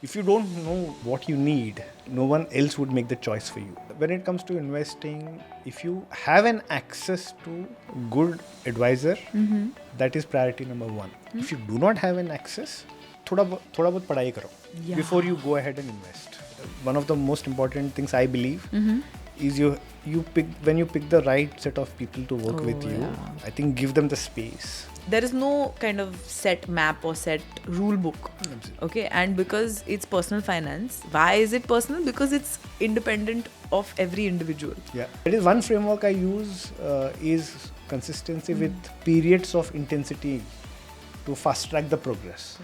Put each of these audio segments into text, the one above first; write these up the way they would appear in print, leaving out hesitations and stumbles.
if you don't know what you need, no one else would make the choice for you. When it comes to investing, if you have an access to good advisor, that is priority number one. If you do not have an access, थोड़ा बहुत पढ़ाई करो before you go ahead and invest. One of the most important things I believe is you pick, when you pick the right set of people to work with you, I think give them the space. There is no kind of set map or set rule book. Absolutely. Okay, and because it's personal finance, why is it personal? Because it's independent of every individual. Yeah, that is one framework I use is consistency with periods of intensity to fast track the progress.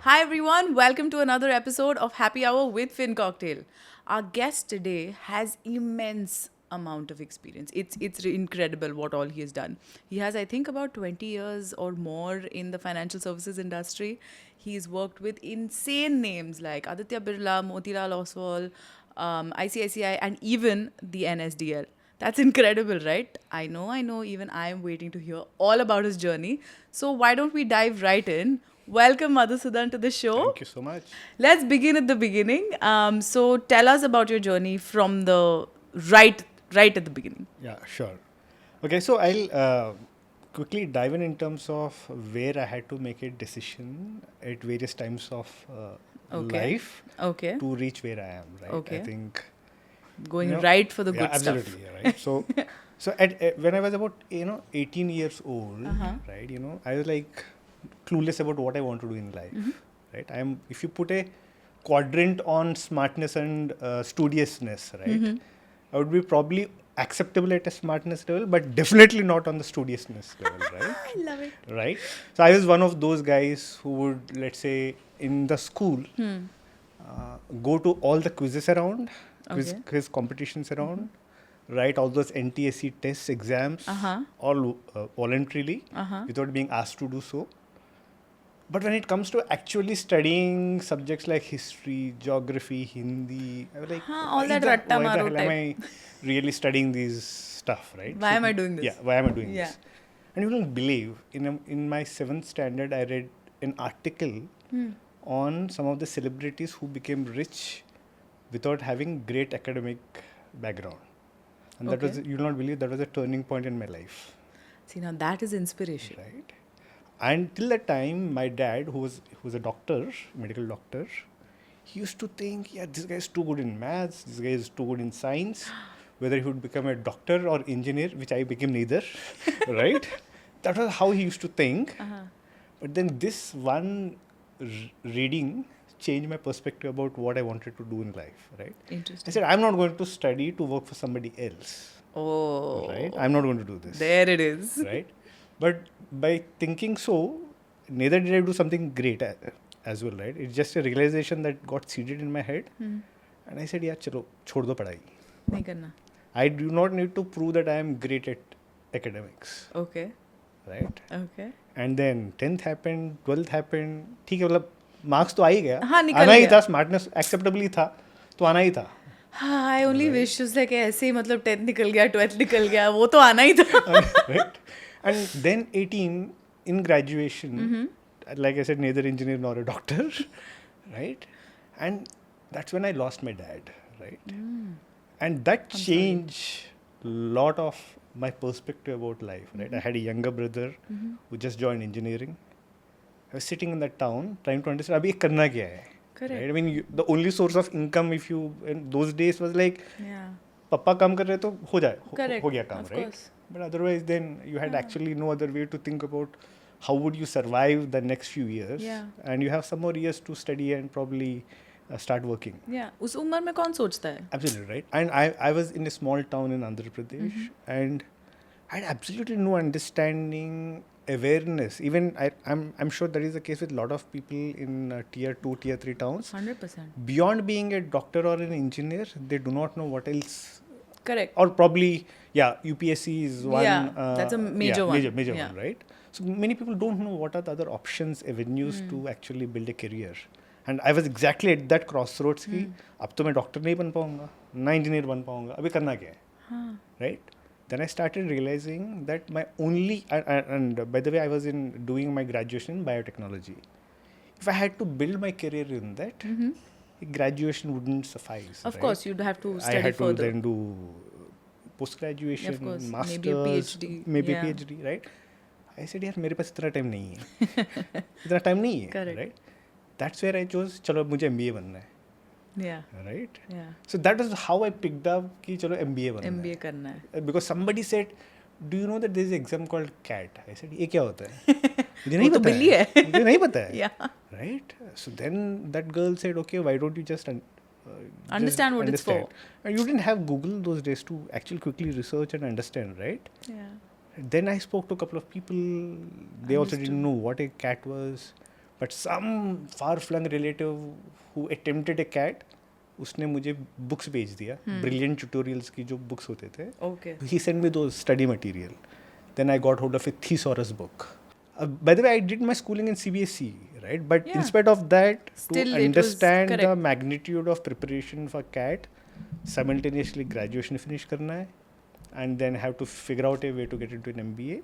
Hi everyone, welcome to another episode of Happy Hour with FinCocktail. Our guest today has immense amount of experience. It's incredible what all he has done. He has, I think, about 20 years or more in the financial services industry. He's worked with insane names like Aditya Birla, Motilal, Oswal, ICICI, and even the NSDL. That's incredible, right? I know. Even I am waiting to hear all about his journey. So why don't we dive right in? Welcome, Madhusudan, to the show. Thank you so much. Let's begin at the beginning. So tell us about your journey from the right at the beginning. Yeah, sure. Okay, so I'll quickly dive in terms of where I had to make a decision at various times of life Okay. to reach where I am, right? Okay. I think Going right for the good absolutely, stuff. yeah, right. So at when I was about 18 years old, right? I was like clueless about what I want to do in life, right? If you put a quadrant on smartness and studiousness, right? I would be probably acceptable at a smartness level, but definitely not on the studiousness level, right? I love it. Right? So I was one of those guys who would, let's say, in the school, go to all the quizzes around, quiz competitions around, write all those NTSC tests, exams, all voluntarily, without being asked to do so. But when it comes to actually studying subjects like history, geography, Hindi, I was like, all that why ratta the maro hell am I really studying these stuff, right? Why am I doing this? Yeah, why am I doing Yeah. this? And you don't believe, in my 7th standard, I read an article on some of the celebrities who became rich without having great academic background. And that was, you'll not believe, that was a turning point in my life. See, now that is inspiration. Right. And till that time, my dad, who was a doctor, medical doctor, he used to think, yeah, this guy is too good in maths, this guy is too good in science, whether he would become a doctor or engineer, which I became neither, right? That was how he used to think. But then this one reading changed my perspective about what I wanted to do in life, right? Interesting. I said, I'm not going to study to work for somebody else. Oh. Right? I'm not going to do this. There it is. Right? But by thinking so, neither did I do something great as well, right? It's just a realization that got seeded in my head. And I said, yeah, chalo, chhod do padhai. Nahi karna. I do not need to prove that I am great at academics. Okay. Right? Okay. And then 10th happened, 12th happened. ठीक है, मतलब marks तो आ ही गया. हाँ, निकल आना ही गया. था, smartness acceptably था, तो आना ही था. हाँ, I only wish उसे कि ऐसे ही मतलब 10th निकल गया, 12th निकल गया, वो तो आना ही था. Right? And then 18 in graduation, like I said, neither engineer nor a doctor, right? And that's when I lost my dad, right? And that changed a lot of my perspective about life, right? I had a younger brother who just joined engineering. I was sitting in that town trying to understand, abhi karna kya hai? Correct. Right? I mean, the only source of income, if you, in those days was like, Yeah. papa काम कर रहे तो हो जाए, Correct. हो गया काम, Of right? course. But otherwise, then you had actually no other way to think about how would you survive the next few years. Yeah. And you have some more years to study and probably start working. Yeah. उस उम्र में कौन सोचता है? Absolutely, right? And I was in a small town in Andhra Pradesh, and I had absolutely no understanding, awareness. Even I'm sure that is the case with a lot of people in tier 2, tier 3 towns. 100%. Beyond being a doctor or an engineer, they do not know what else. Correct. Or probably, UPSC is one. Yeah, that's a major one. Major Yeah. one, right? So many people don't know what are the other options, avenues to actually build a career. And I was exactly at that crossroads की अब तो मैं doctor नहीं बन पाऊंगा ना engineer बन पाऊंगा अभी करना क्या है right. Then I started realizing that my only and by the way I was in doing my graduation in biotechnology. If I had to build my career in that, graduation wouldn't suffice. Of right? course, you'd have to I study had to further. then do post graduation, Of course, masters, maybe a PhD. maybe Yeah. PhD, right? I said यार मेरे पास इतना time नहीं है इतना time नहीं है Correct. right? That's where I chose चलो अब मुझे MBA बनना है Yeah. right? Yeah. So that is how I picked up कि चलो MBA बनना MBA है करना है. because somebody said do you know that there is an exam called CAT? I said ये क्या होता है मुझे नहीं वो तो पता बिल्ली है. मुझे नहीं पता है Yeah. right? So then that girl said okay why don't you just Understand what it's for. And you didn't have Google those days to actually quickly research and understand, right? Yeah. Then I spoke to a couple of people. They also didn't know what a cat was. But some far-flung relative who attempted a cat, उसने मुझे books भेज दिया. Brilliant tutorials की जो books होते थे. Okay. He sent me those study material. Then I got hold of a thesaurus book. By the way, I did my schooling in CBSE, right? But in spite of that, Still to understand the correct. magnitude of preparation for CAT, simultaneously graduation finish करना है, and then have to figure out a way to get into an MBA.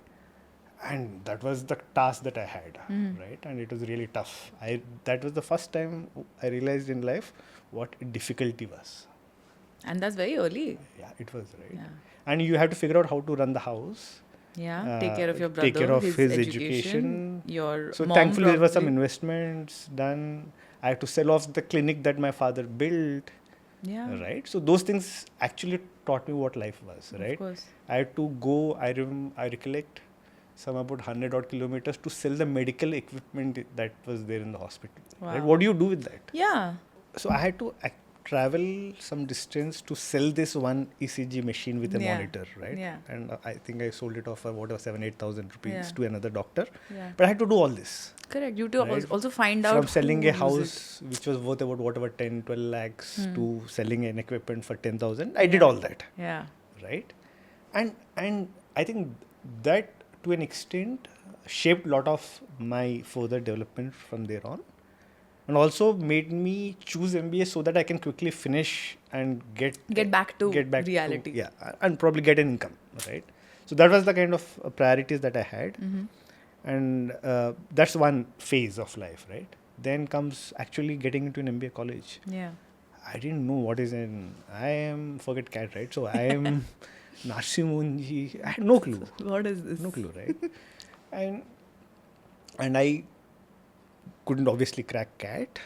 And that was the task that I had, right? And it was really tough. That was the first time I realized in life what difficulty was. And that's very early. Yeah, it was, right? Yeah. And you have to figure out how to run the house. Yeah. Take care of your brother. Take care of his education. Your So mom thankfully there were some probably. investments done. I had to sell off the clinic that my father built. Yeah. Right. So those things actually taught me what life was. Right. Of course. I had to go. I recollect some about 100 odd kilometers to sell the medical equipment that was there in the hospital. Wow. Right. What do you do with that? Yeah. So I had to travel some distance to sell this one ECG machine with a monitor, right? Yeah. And I think I sold it off for whatever 7,000-8,000 rupees Yeah. to another doctor. Yeah. But I had to do all this. Correct. You to Right. also find out From selling who a uses house which was worth about whatever 10-12 lakhs to selling an equipment for 10,000. I did all that, it. Yeah. right? And I think that to an extent shaped a lot of my further development from there on. And also made me choose MBA so that I can quickly finish and get back to reality. And probably get an income, right? So that was the kind of priorities that I had. And that's one phase of life, right? Then comes actually getting into an MBA college. Yeah. I didn't know what is forget CAT, right? So I am Narsimunji. I had no clue. What is this? No clue, right? And I couldn't obviously crack CAT,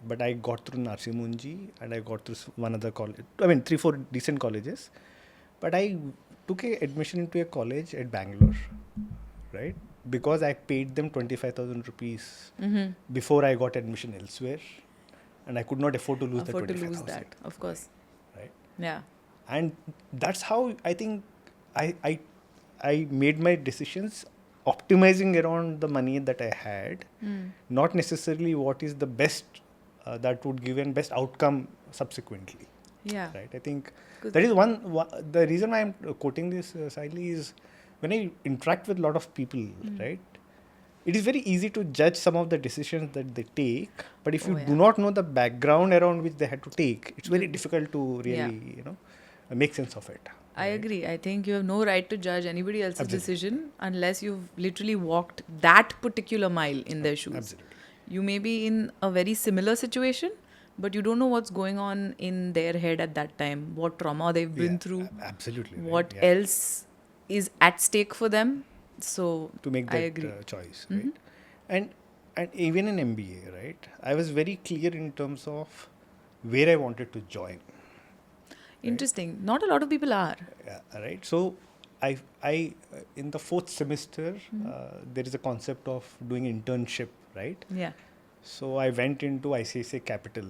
but I got through Narsimunji and I got through one other college. I mean, 3-4 decent colleges. But I took a admission into a college at Bangalore, right? Because I paid them 25,000 rupees before I got admission elsewhere. And I could not afford to lose Afford the to 25,000. lose that, of course. Right? Yeah. And that's how I think I made my decisions optimizing around the money that I had, not necessarily what is the best that would give an best outcome subsequently. Yeah. Right. I think Good. that is the reason why I'm quoting this, Sayali, is when I interact with a lot of people, right? It is very easy to judge some of the decisions that they take, but if you do not know the background around which they had to take, it's very difficult to really, make sense of it. I agree. I think you have no right to judge anybody else's decision unless you've literally walked that particular mile in their shoes. Absolutely. You may be in a very similar situation, but you don't know what's going on in their head at that time, what trauma they've been through, absolutely, right. what else is at stake for them. So to make I that agree. Choice, right? And even in MBA, right, I was very clear in terms of where I wanted to join. Interesting. Right? Not a lot of people are. Yeah, right. So I in the 4th semester, there is a concept of doing internship, right? Yeah. So I went into ICICI Capital.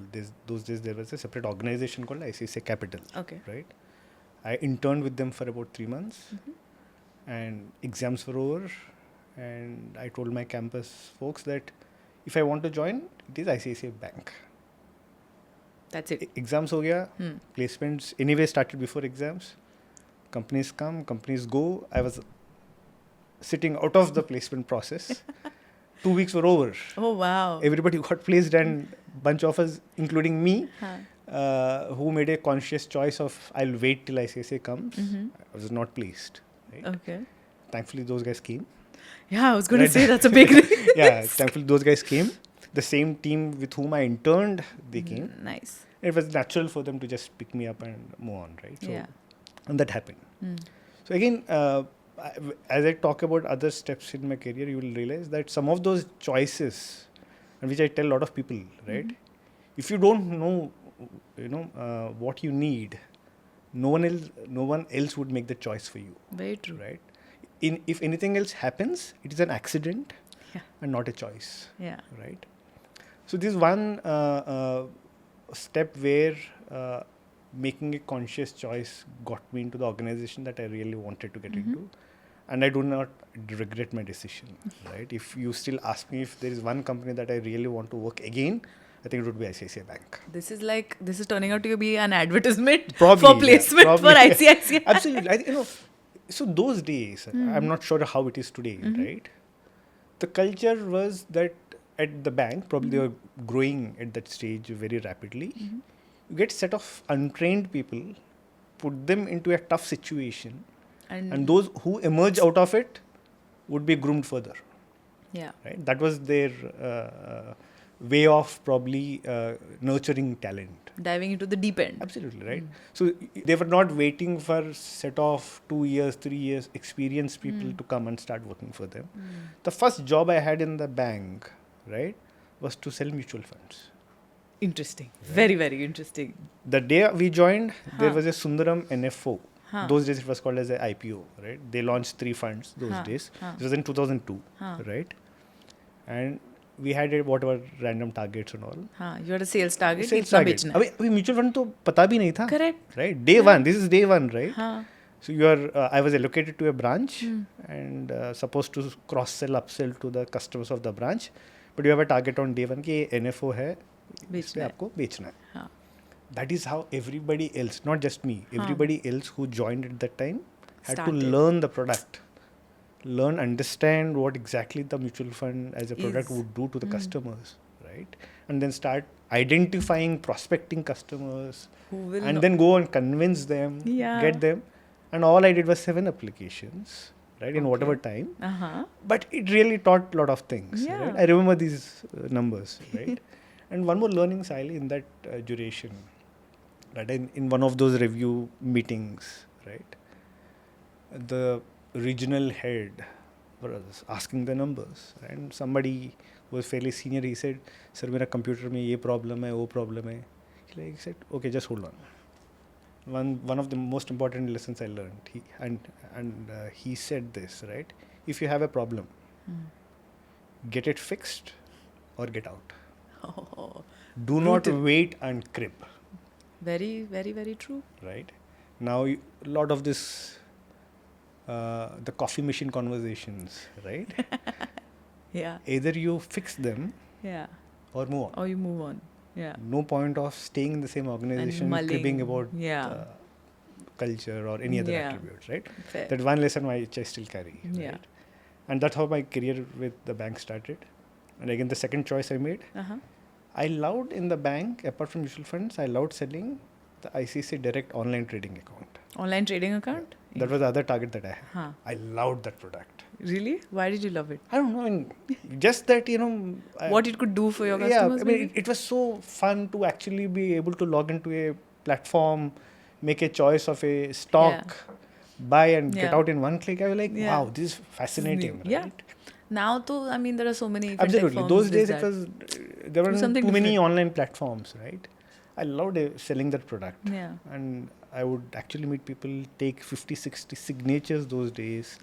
Those days there was a separate organization called ICICI Capital. Okay. Right. I interned with them for about 3 months. And exams were over, and I told my campus folks that if I want to join, it is ICICI Bank. That's it. Exams ho gaya, placements anyway started before exams. Companies come, companies go. I was sitting out of the placement process, 2 weeks were over. Oh, wow. Everybody got placed, and bunch of us, including me, Huh. who made a conscious choice of I'll wait till ICICI comes. Mm-hmm. I was not placed. Right? Okay. Thankfully, those guys came. Yeah, I was going Right. to say that's a big Yeah, thankfully those guys came. The same team with whom I interned, they came. Nice. It was natural for them to just pick me up and move on, right? So, Yeah. and that happened. So again, as I talk about other steps in my career, you will realize that some of those choices, and which I tell a lot of people, right? If you don't know, what you need, no one else would make the choice for you, Very true. right? If anything else happens, it is an accident Yeah. and not a choice, Yeah. right? So this one step where making a conscious choice got me into the organization that I really wanted to get into, and I do not regret my decision, right? If you still ask me if there is one company that I really want to work again, I think it would be ICICI Bank. This is turning out to be an advertisement Probably, for placement probably. for ICICI. Absolutely. So those days, I'm not sure how it is today, right? The culture was that at the bank, probably they were growing at that stage very rapidly. You get set of untrained people, put them into a tough situation, and those who emerge out of it would be groomed further. Yeah. Right? That was their way of probably nurturing talent. Diving into the deep end. Absolutely, right? So they were not waiting for set of 2 years, 3 years experienced people to come and start working for them. The first job I had in the bank, right, was to sell mutual funds. Interesting. Very, very interesting. The day we joined, there was a Sundaram NFO. Huh. Those days it was called as a IPO, right? They launched 3 funds those days. This was in 2002, right? And we had whatever random targets and all. You had a sales target. Sales इतना target. बेचना है. अभी mutual fund तो पता भी नहीं था. Correct. Right? Day one. This is day one, right? हाँ. So you are. I was allocated to a branch and supposed to cross sell, upsell to the customers of the branch. But you have a target on day one कि ये NFO है. इस पे आपको बेचना है. हाँ. That is how everybody else, not just me, everybody else who joined at that time had Started. to learn the product, understand what exactly the mutual fund as a product would do to the customers, right? And then start identifying, prospecting customers, and then go and convince them, get them. And all I did was 7 applications, right, in whatever time. But it really taught a lot of things. Yeah. Right? I remember these numbers, right? And one more learning, Sayali, in that duration, right? In one of those review meetings, right? The regional head was asking the numbers, and somebody who was fairly senior, he said, "Sir, मेरा computer में ये problem है, वो problem है." He said, "Okay, just hold on." One of the most important lessons I learned, he said this, right? If you have a problem, get it fixed or get out. Oh, Do not wait and crib. very, very, very true. Right? Now, a lot of this, the coffee machine conversations, right? Yeah. Either you fix them Yeah. or move on. Or you move on. Yeah. No point of staying in the same organization, mulling. cribbing about Yeah. culture or any other Yeah. attributes, right? Fair. That one lesson which I still carry. Yeah. Right? And that's how my career with the bank started. And again, the second choice I made, I loved in the bank, apart from mutual funds, I loved selling the ICC Direct online trading account. Online trading account? That was the other target that I had. Huh. I loved that product. Really? Why did you love it? I don't know. I mean, just that, What it could do for your yeah, customers? I mean, it was so fun to actually be able to log into a platform, make a choice of a stock, buy and get out in one click. I was like, wow, this is fascinating. Right? Yeah. Now, I mean, there are so many. Absolutely. Those days, there were something too many different. online platforms, right? I loved selling that product. Yeah. And I would actually meet people, take 50, 60 signatures those days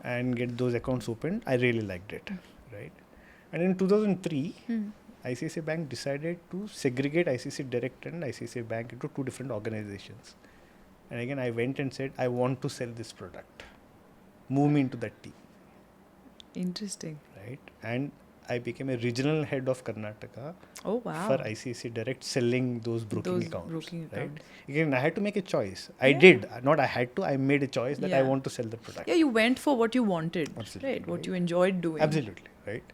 and get those accounts opened. I really liked it, right? And in 2003, ICICI Bank decided to segregate ICICI Direct and ICICI Bank into 2 different organizations. And again, I went and said, I want to sell this product. Move me into that team. Interesting. Right? And I became a regional head of Karnataka Oh wow. for ICICI Direct, selling those broking Those accounts. broking right? accounts. Again, I had to make a choice. I Yeah. did. Not I had to. I made a choice that I Yeah. want to sell the product. Yeah, you went for what you wanted, Absolutely, right? What right. you enjoyed doing. Absolutely, right?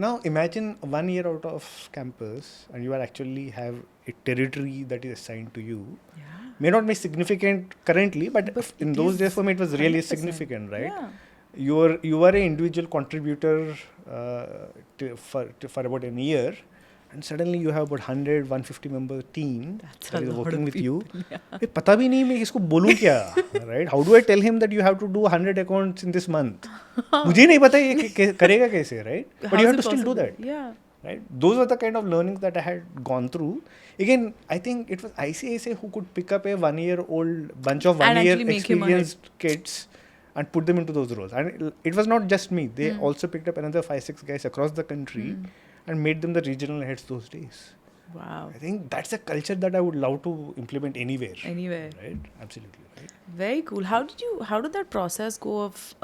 Now imagine 1 year out of campus and you are actually have a territory that is assigned to you. Yeah. May not be significant currently, but, But in it those is days for me it was really 100%. significant, right? Yeah. You were an individual contributor for about a year, and suddenly you have about 100-150 member team That's that a is lot working of with you. people. Yeah. ए, पता भी नहीं मैं इसको बोलूँ क्या, right? How do I tell him that you have to do 100 accounts in this month? मुझे नहीं पता ये करेगा कैसे, right? But How you is have it to still do possible? that. Yeah. Right? Those were the kind of learnings that I had gone through. Again, I think it was ICICI who could pick up a 1-year-old bunch of And 1 year actually make him experienced kids and put them into those roles. And it was not just me. They also picked up another 5-6 guys across the country and made them the regional heads those days. Wow. I think that's a culture that I would love to implement anywhere. Anywhere. Right? Absolutely. Right? Very cool. How did that process go of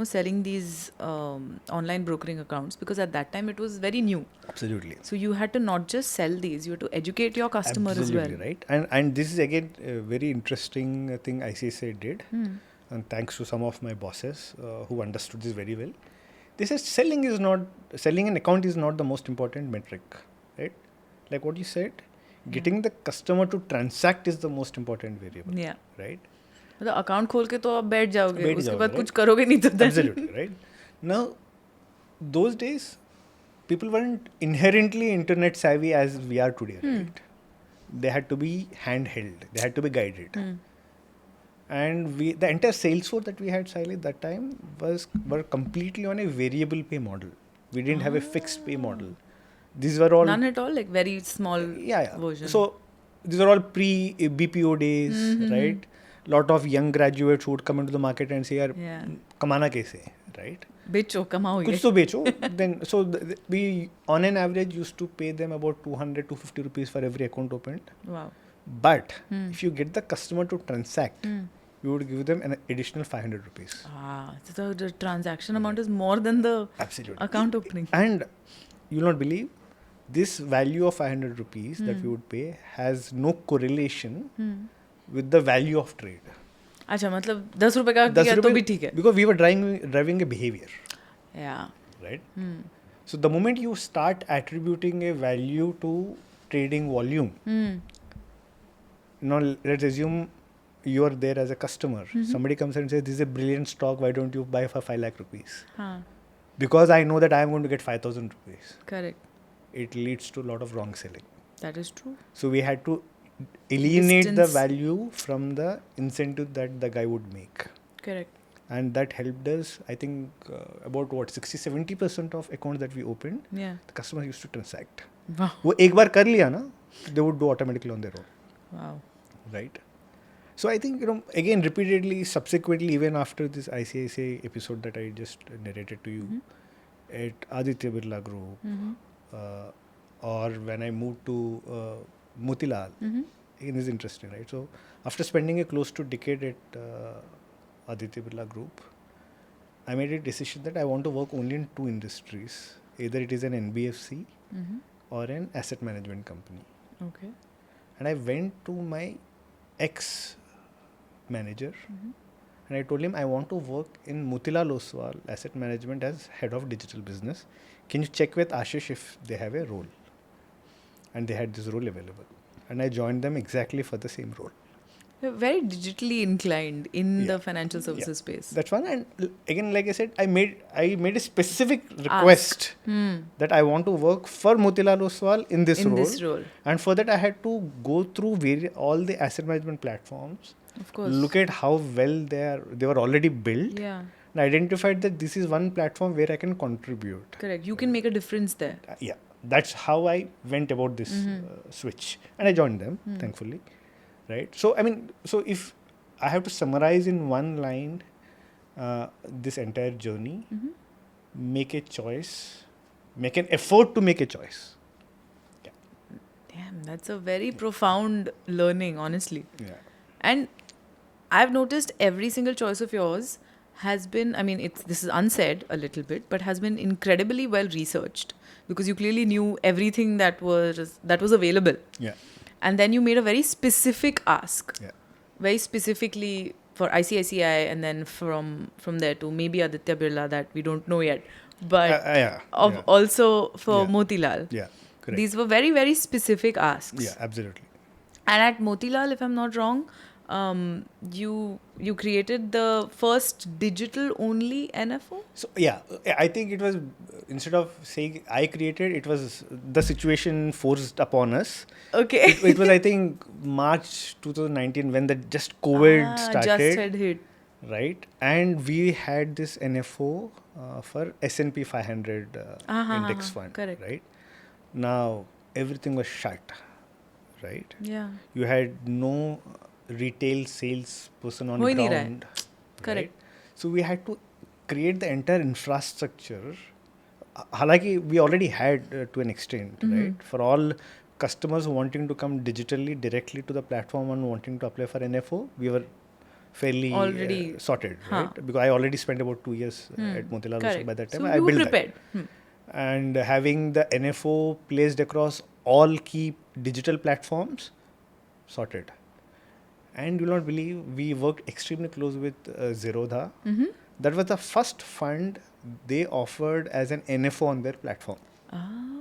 selling these online brokering accounts? Because at that time it was very new. Absolutely. So you had to not just sell these, you had to educate your customer Absolutely as well. right. And this is again a very interesting thing ICICI did. And thanks to some of my bosses who understood this very well. They said selling an account is not the most important metric, right? Like what you said, getting the customer to transact is the most important variable, Yeah. right? मतलब account खोल के तो आप बैठ जाओगे, बैठ उसके जाओगे, बाद right? कुछ करोगे नहीं तो then- Absolutely, right? Now, those days, people weren't inherently internet savvy as we are today, right? They had to be handheld, they had to be guided. And the entire sales force that we had, Sayali, at that time were completely on a variable pay model. We didn't have a fixed pay model. These were all None at all, like very small yeah. version. So these are all pre BPO days, right? Lot of young graduates who would come into the market and say, "यार Yeah. कमाना कैसे?" Right? बेचो, कमाओ ये. कुछ तो बेचो. Then so we on an average used to pay them about 200-250 rupees for every account opened. Wow. But if you get the customer to transact, you would give them an additional 500 rupees. So the transaction amount is more than the Absolutely. account opening. And you'll not believe, this value of 500 rupees that we would pay has no correlation with the value of trade. अच्छा, मतलब 10 रुपए का दिया तो भी ठीक है. Because we were driving a behavior, Yeah. right? So the moment you start attributing a value to trading volume, now let's assume you are there as a customer. Somebody comes and says, "This is a brilliant stock. Why don't you buy for 5 lakh rupees?" हाँ. Because I know that I am going to get 5,000 rupees. Correct. It leads to a lot of wrong selling. That is true. So we had to alienate the Distance. value from the incentive that the guy would make. Correct. And that helped us, I think, about 60-70% of accounts that we opened, Yeah. the customers used to transact. Wow. वो एक बार कर लिया ना, they would do automatically on their own, Wow. right? So I think, again, repeatedly, subsequently, even after this ICICI episode that I just narrated to you, at Aditya Birla Group, or when I moved to Motilal, again, this is interesting, right? So after spending a close to decade at Aditya Birla Group, I made a decision that I want to work only in 2 industries. Either it is an NBFC or an asset management company. Okay. And I went to my ex-manager and I told him I want to work in Motilal Oswal Asset Management as head of digital business. Can you check with Ashish if they have a role? And they had this role available. And I joined them exactly for the same role. You're very digitally inclined in Yeah. the financial services space. That's one. And again, like I said, I made a specific request that I want to work for Motilal Oswal in this role. And for that, I had to go through all the asset management platforms. Of course. Look at how well they were already built. Yeah. And identified that this is one platform where I can contribute. Correct. You can make a difference there. Yeah. That's how I went about this switch. And I joined them, thankfully. Right. So, I mean, if I have to summarize in one line this entire journey, make a choice, make an effort to make a choice. Yeah. Damn, that's a very profound learning, honestly. Yeah. And I've noticed every single choice of yours has been, I mean, this is unsaid a little bit, but has been incredibly well researched, because you clearly knew everything that was available. Yeah. And then you made a very specific ask, Yeah. very specifically for ICICI, and then from there to maybe Aditya Birla, that we don't know yet, but Yeah. also for Yeah. Motilal. Yeah. Correct. These were very, very specific asks. Yeah, absolutely. And at Motilal, if I'm not wrong, you created the first digital only NFO. So yeah, I think it was, instead of saying I created, it was the situation forced upon us. Okay. It was, I think, March 2019 when the just COVID started. Just had hit. Right, and we had this NFO for S&P 500 index fund. Correct. Right, now everything was shut. Right. Yeah. You had no retail sales person on हो ही नहीं रहा है. ground. Correct. Right? So we had to create the entire infrastructure. Halaki, we already had to an extent, right? For all customers wanting to come digitally directly to the platform and wanting to apply for NFO, we were fairly Already sorted, right? Because I already spent about 2 years at Motilal also by that time. So I you were built prepared. that. And having the NFO placed across all key digital platforms, sorted. And you will not believe, we worked extremely close with Zerodha. That was the first fund they offered as an NFO on their platform.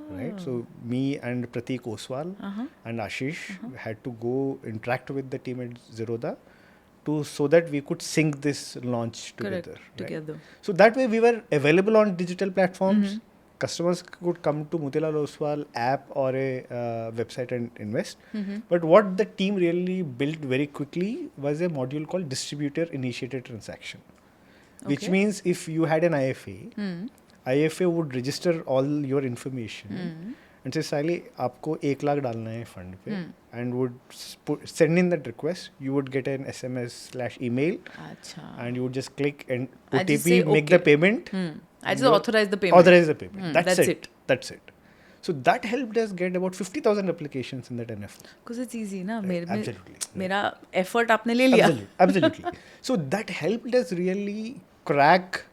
Right? So me and Pratik Oswal and Ashish had to go interact with the team at Zerodha so that we could sync this launch together. Correct. Right? So that way we were available on digital platforms. Customers could come to Motilal Oswal app or a website and invest. But what the team really built very quickly was a module called Distributor Initiated Transaction. Which means if you had an IFA, IFA would register all your information and say, Sayali, aapko 1 lakh dalna hai fund pe, and would send in that request. You would get an SMS/email, and you would just click and OTP, make the payment. I just authorize the payment. Authorize the payment. That's it. That's it. So that helped us get about 50,000 applications in that NFO. Because it's easy, na? Absolutely. Mera effort आपने ले लिया. Absolutely. So that helped us really crack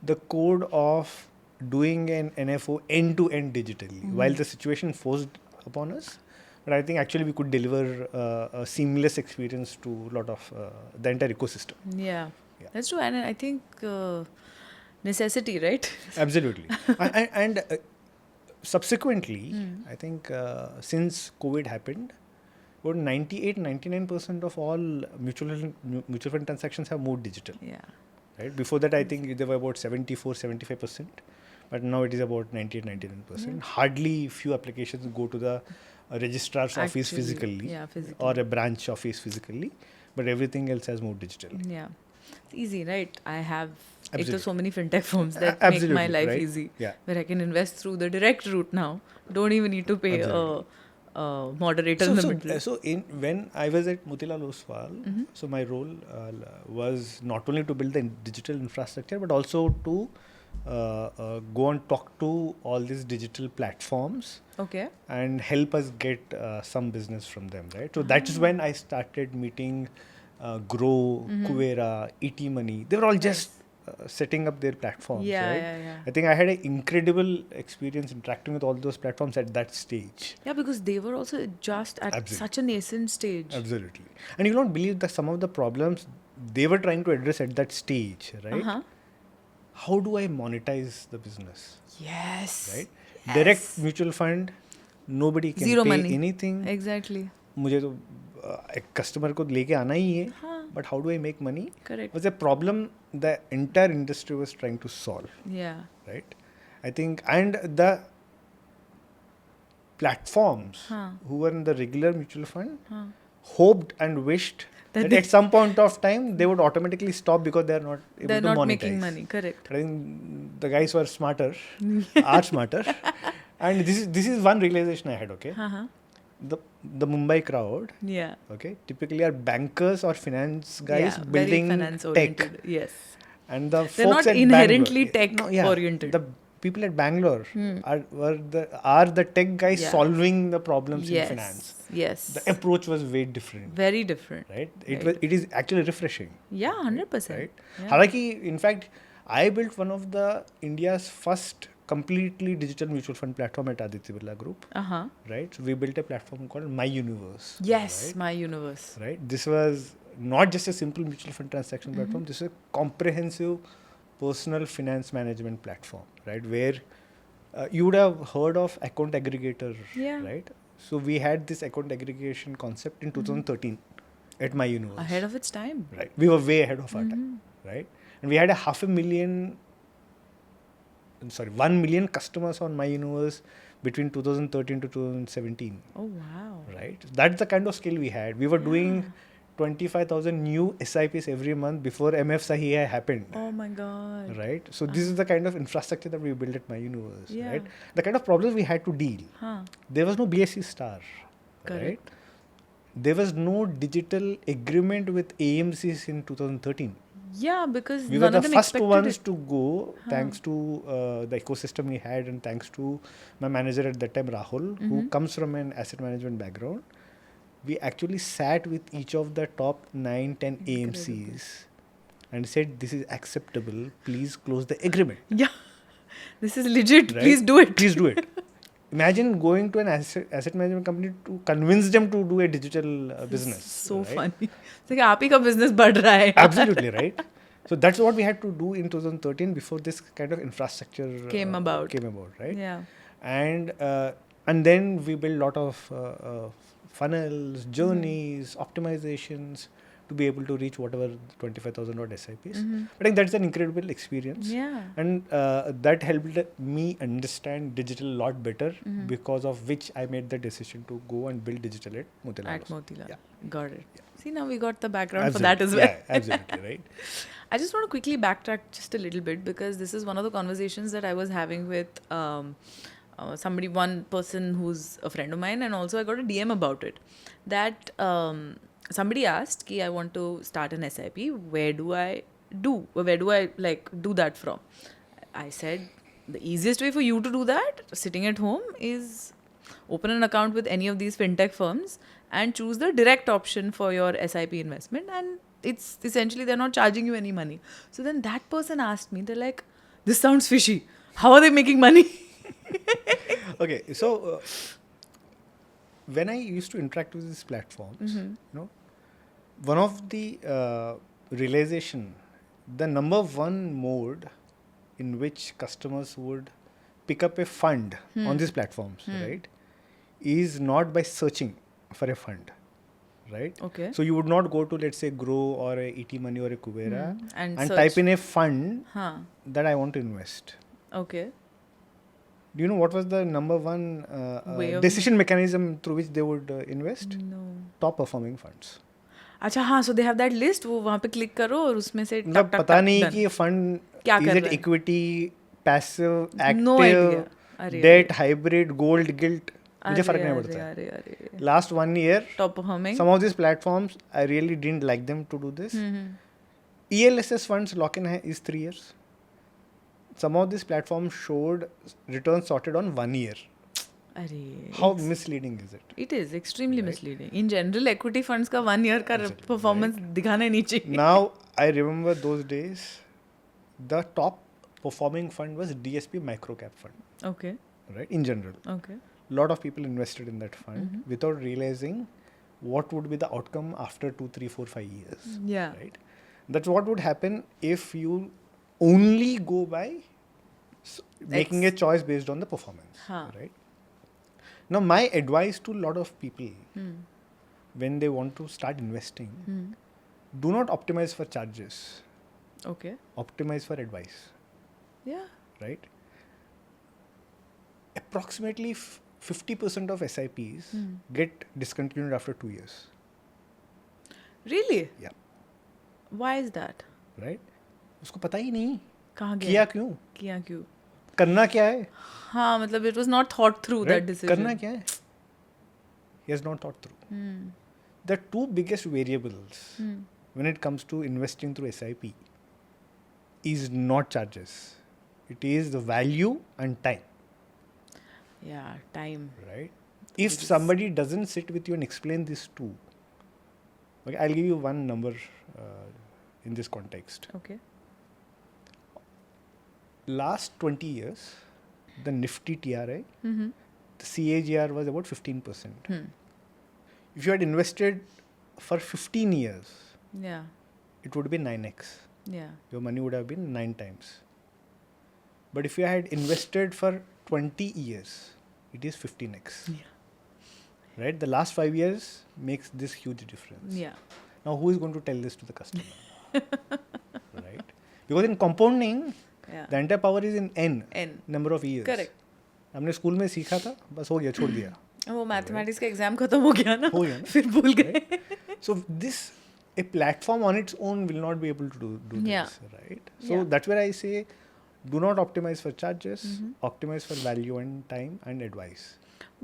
the code of doing an NFO end-to-end digitally, while the situation forced upon us. But I think actually we could deliver a seamless experience to a lot of the entire ecosystem. Yeah. That's true. And I think necessity, right? Absolutely. and subsequently, I think since COVID happened, about 98-99% of all mutual fund transactions have moved digital. Yeah. Right? Before that, I think they were about 74-75%, but now it is about 98-99%. Hardly few applications go to the registrar's office physically, or a branch office physically, but everything else has moved digital. Yeah. It's easy, right? I have so many fintech firms that make my life easy, where I can invest through the direct route now. Don't even need to pay a moderator in the middle. So when I was at Motilal Oswal, so my role was not only to build the digital infrastructure, but also to go and talk to all these digital platforms and help us get some business from them, right? So that is when I started meeting Grow, Kuvera, E10. They were all just setting up their platforms, right? I think I had an incredible experience interacting with all those platforms at that stage. Yeah, because they were also just at such a nascent stage. Absolutely. And you don't believe that some of the problems they were trying to address at that stage, right? How do I monetize the business? Yes. Right? Yes. Direct mutual fund, nobody can Zero pay money. anything. Exactly. मुझे तो एक customer को लेके आना ही है. But how do I make money? Correct. Was a problem the entire industry was trying to solve. Yeah. Right? I think, and the platforms who were in the regular mutual fund hoped and wished that at some point of time they would automatically stop because they are not able to monetize. They're not making money. Correct. I think the guys were smarter, are smarter. And this is one realization I had, okay? The Mumbai crowd, typically are bankers or finance guys building very finance tech. oriented. Yes. And the they're folks not at inherently tech oriented. The people at Bangalore are the tech guys Yeah. solving the problems in Yes. finance. Yes. The approach was way different, Very different. right? Very It is actually refreshing, Yeah, 100%. right? Yeah. Halaki, in fact, I built one of the India's first completely digital mutual fund platform at Aditya Birla Group, Uh-huh. right? So we built a platform called My Universe. Yes, right? my universe. Right? This was not just a simple mutual fund transaction platform. This is a comprehensive personal finance management platform, right? Where you would have heard of account aggregator, Yeah. right? So we had this account aggregation concept in 2013 at My Universe. Ahead of its time. Right. We were way ahead of our time, right? And we had 1 million customers on My Universe between 2013 to 2017. Oh, wow. Right? That's the kind of scale we had. We were doing 25,000 new SIPs every month before MF Sahi happened. Oh, my God. Right? So this is the kind of infrastructure that we built at My Universe. Yeah. Right? The kind of problems we had to deal. Huh. There was no BSC star. Correct. Right? There was no digital agreement with AMCs in 2013. Yeah, because We were none the of them first expected ones it. to go, thanks to the ecosystem we had, and thanks to my manager at that time, Rahul, who comes from an asset management background. We actually sat with each of the top 9-10 AMCs and said, "This is acceptable. Please close the agreement." Yeah. This is legit. Right? Please do it. Please do it. Imagine going to an asset management company to convince them to do a digital business. So right? funny. It's like, आप ही का business बढ़ रहा है. Absolutely, right? So that's what we had to do in 2013 before this kind of infrastructure Came about, right? Yeah. And then we built a lot of funnels, journeys, optimizations to be able to reach whatever 25,000 odd SIPs. I think that's an incredible experience. Yeah. And that helped me understand digital a lot better, because of which I made the decision to go and build digital at Motilal. At Motilal. Yeah. Got it. See, now we got the background Absolutely. for that as well. Yeah, absolutely, right? I just want to quickly backtrack just a little bit, because this is one of the conversations that I was having with one person who's a friend of mine, and also I got a DM about it. That somebody asked, "Ki I want to start an SIP. Where do I do that from?" I said, the easiest way for you to do that, sitting at home, is open an account with any of these fintech firms and choose the direct option for your SIP investment, and it's essentially they're not charging you any money. So then that person asked me, they're like, "This sounds fishy. How are they making money?" Okay, so when I used to interact with these platforms, one of the realization, the number one mode in which customers would pick up a fund on these platforms, right, is not by searching for a fund, right? Okay. So you would not go to, let's say, Grow or a ET Money or a Kubera And and search. type in a fund Huh. that I want to invest. Okay. Do you know what was the number one Way of- decision mechanism through which they would invest? No. Top performing funds. अच्छा हाँ, so they have that list, वो वहाँ पे click करो और उसमें से मतलब टक टक पता टक नहीं done. कि ये फंड क्या is कर it रहा है? equity, passive, No idea. active, अरे, debt, hybrid, gold, gilt, मुझे अरे, फर्क नहीं अरे, पड़ता है. अरे, अरे. Last 1 year, Top performing. some of these platforms, I really didn't like them to do this. ELSS funds lock-in is 3 years. Some of these platforms showed returns sorted on 1 year. अरे. How misleading is it? It is extremely misleading. In general, equity funds का 1 year का performance दिखाना ही नहीं चाहिए. Now, I remember those days, the top performing fund was DSP Microcap Fund, Okay. right? In general. Okay. Lot of people invested in that fund without realizing what would be the outcome after 2, 3, 4, 5 years. Yeah. Right? That's what would happen if you only go by making a choice based on the performance. Huh. Right? Now, my advice to a lot of people when they want to start investing, do not optimize for charges. Okay. Optimize for advice. Yeah. Right? Approximately 50% of SIPs get discontinued after 2 years. Really? Yeah. Why is that? Right? उसको पता ही नहीं कहाँ गया? किया क्यों, किया क्यों? करना क्या है, हाँ, मतलब it was not thought through, that right? decision. करना क्या है, he has not thought through. The two biggest variables when it comes to investing through SIP is not charges, It is the value and time, Yeah, time. right? If somebody doesn't sit with you and explain this too, okay, I'll give you one number in this context. Okay. Last 20 years, the Nifty TRI, Mm-hmm. the CAGR was about 15%. If you had invested for 15 years, Yeah. it would be 9x. Yeah. Your money would have been 9 times. But if you had invested for 20 years, it is 15x. Yeah. Right? The last 5 years makes this huge difference. Yeah. Now, who is going to tell this to the customer? Right? Because in compounding, Yeah. the entire power is in N, N. number of years. Correct. हमने school में सीखा था, बस हो गया, छोड़ दिया. वो मैथमेटिक्स का एग्जाम खत्म हो गया ना, हो गया ना. फिर भूल गए. So this, a platform on its own will not be able to do Yeah. this, right? So Yeah. that's where I say, do not optimize for charges, optimize for value and time and advice.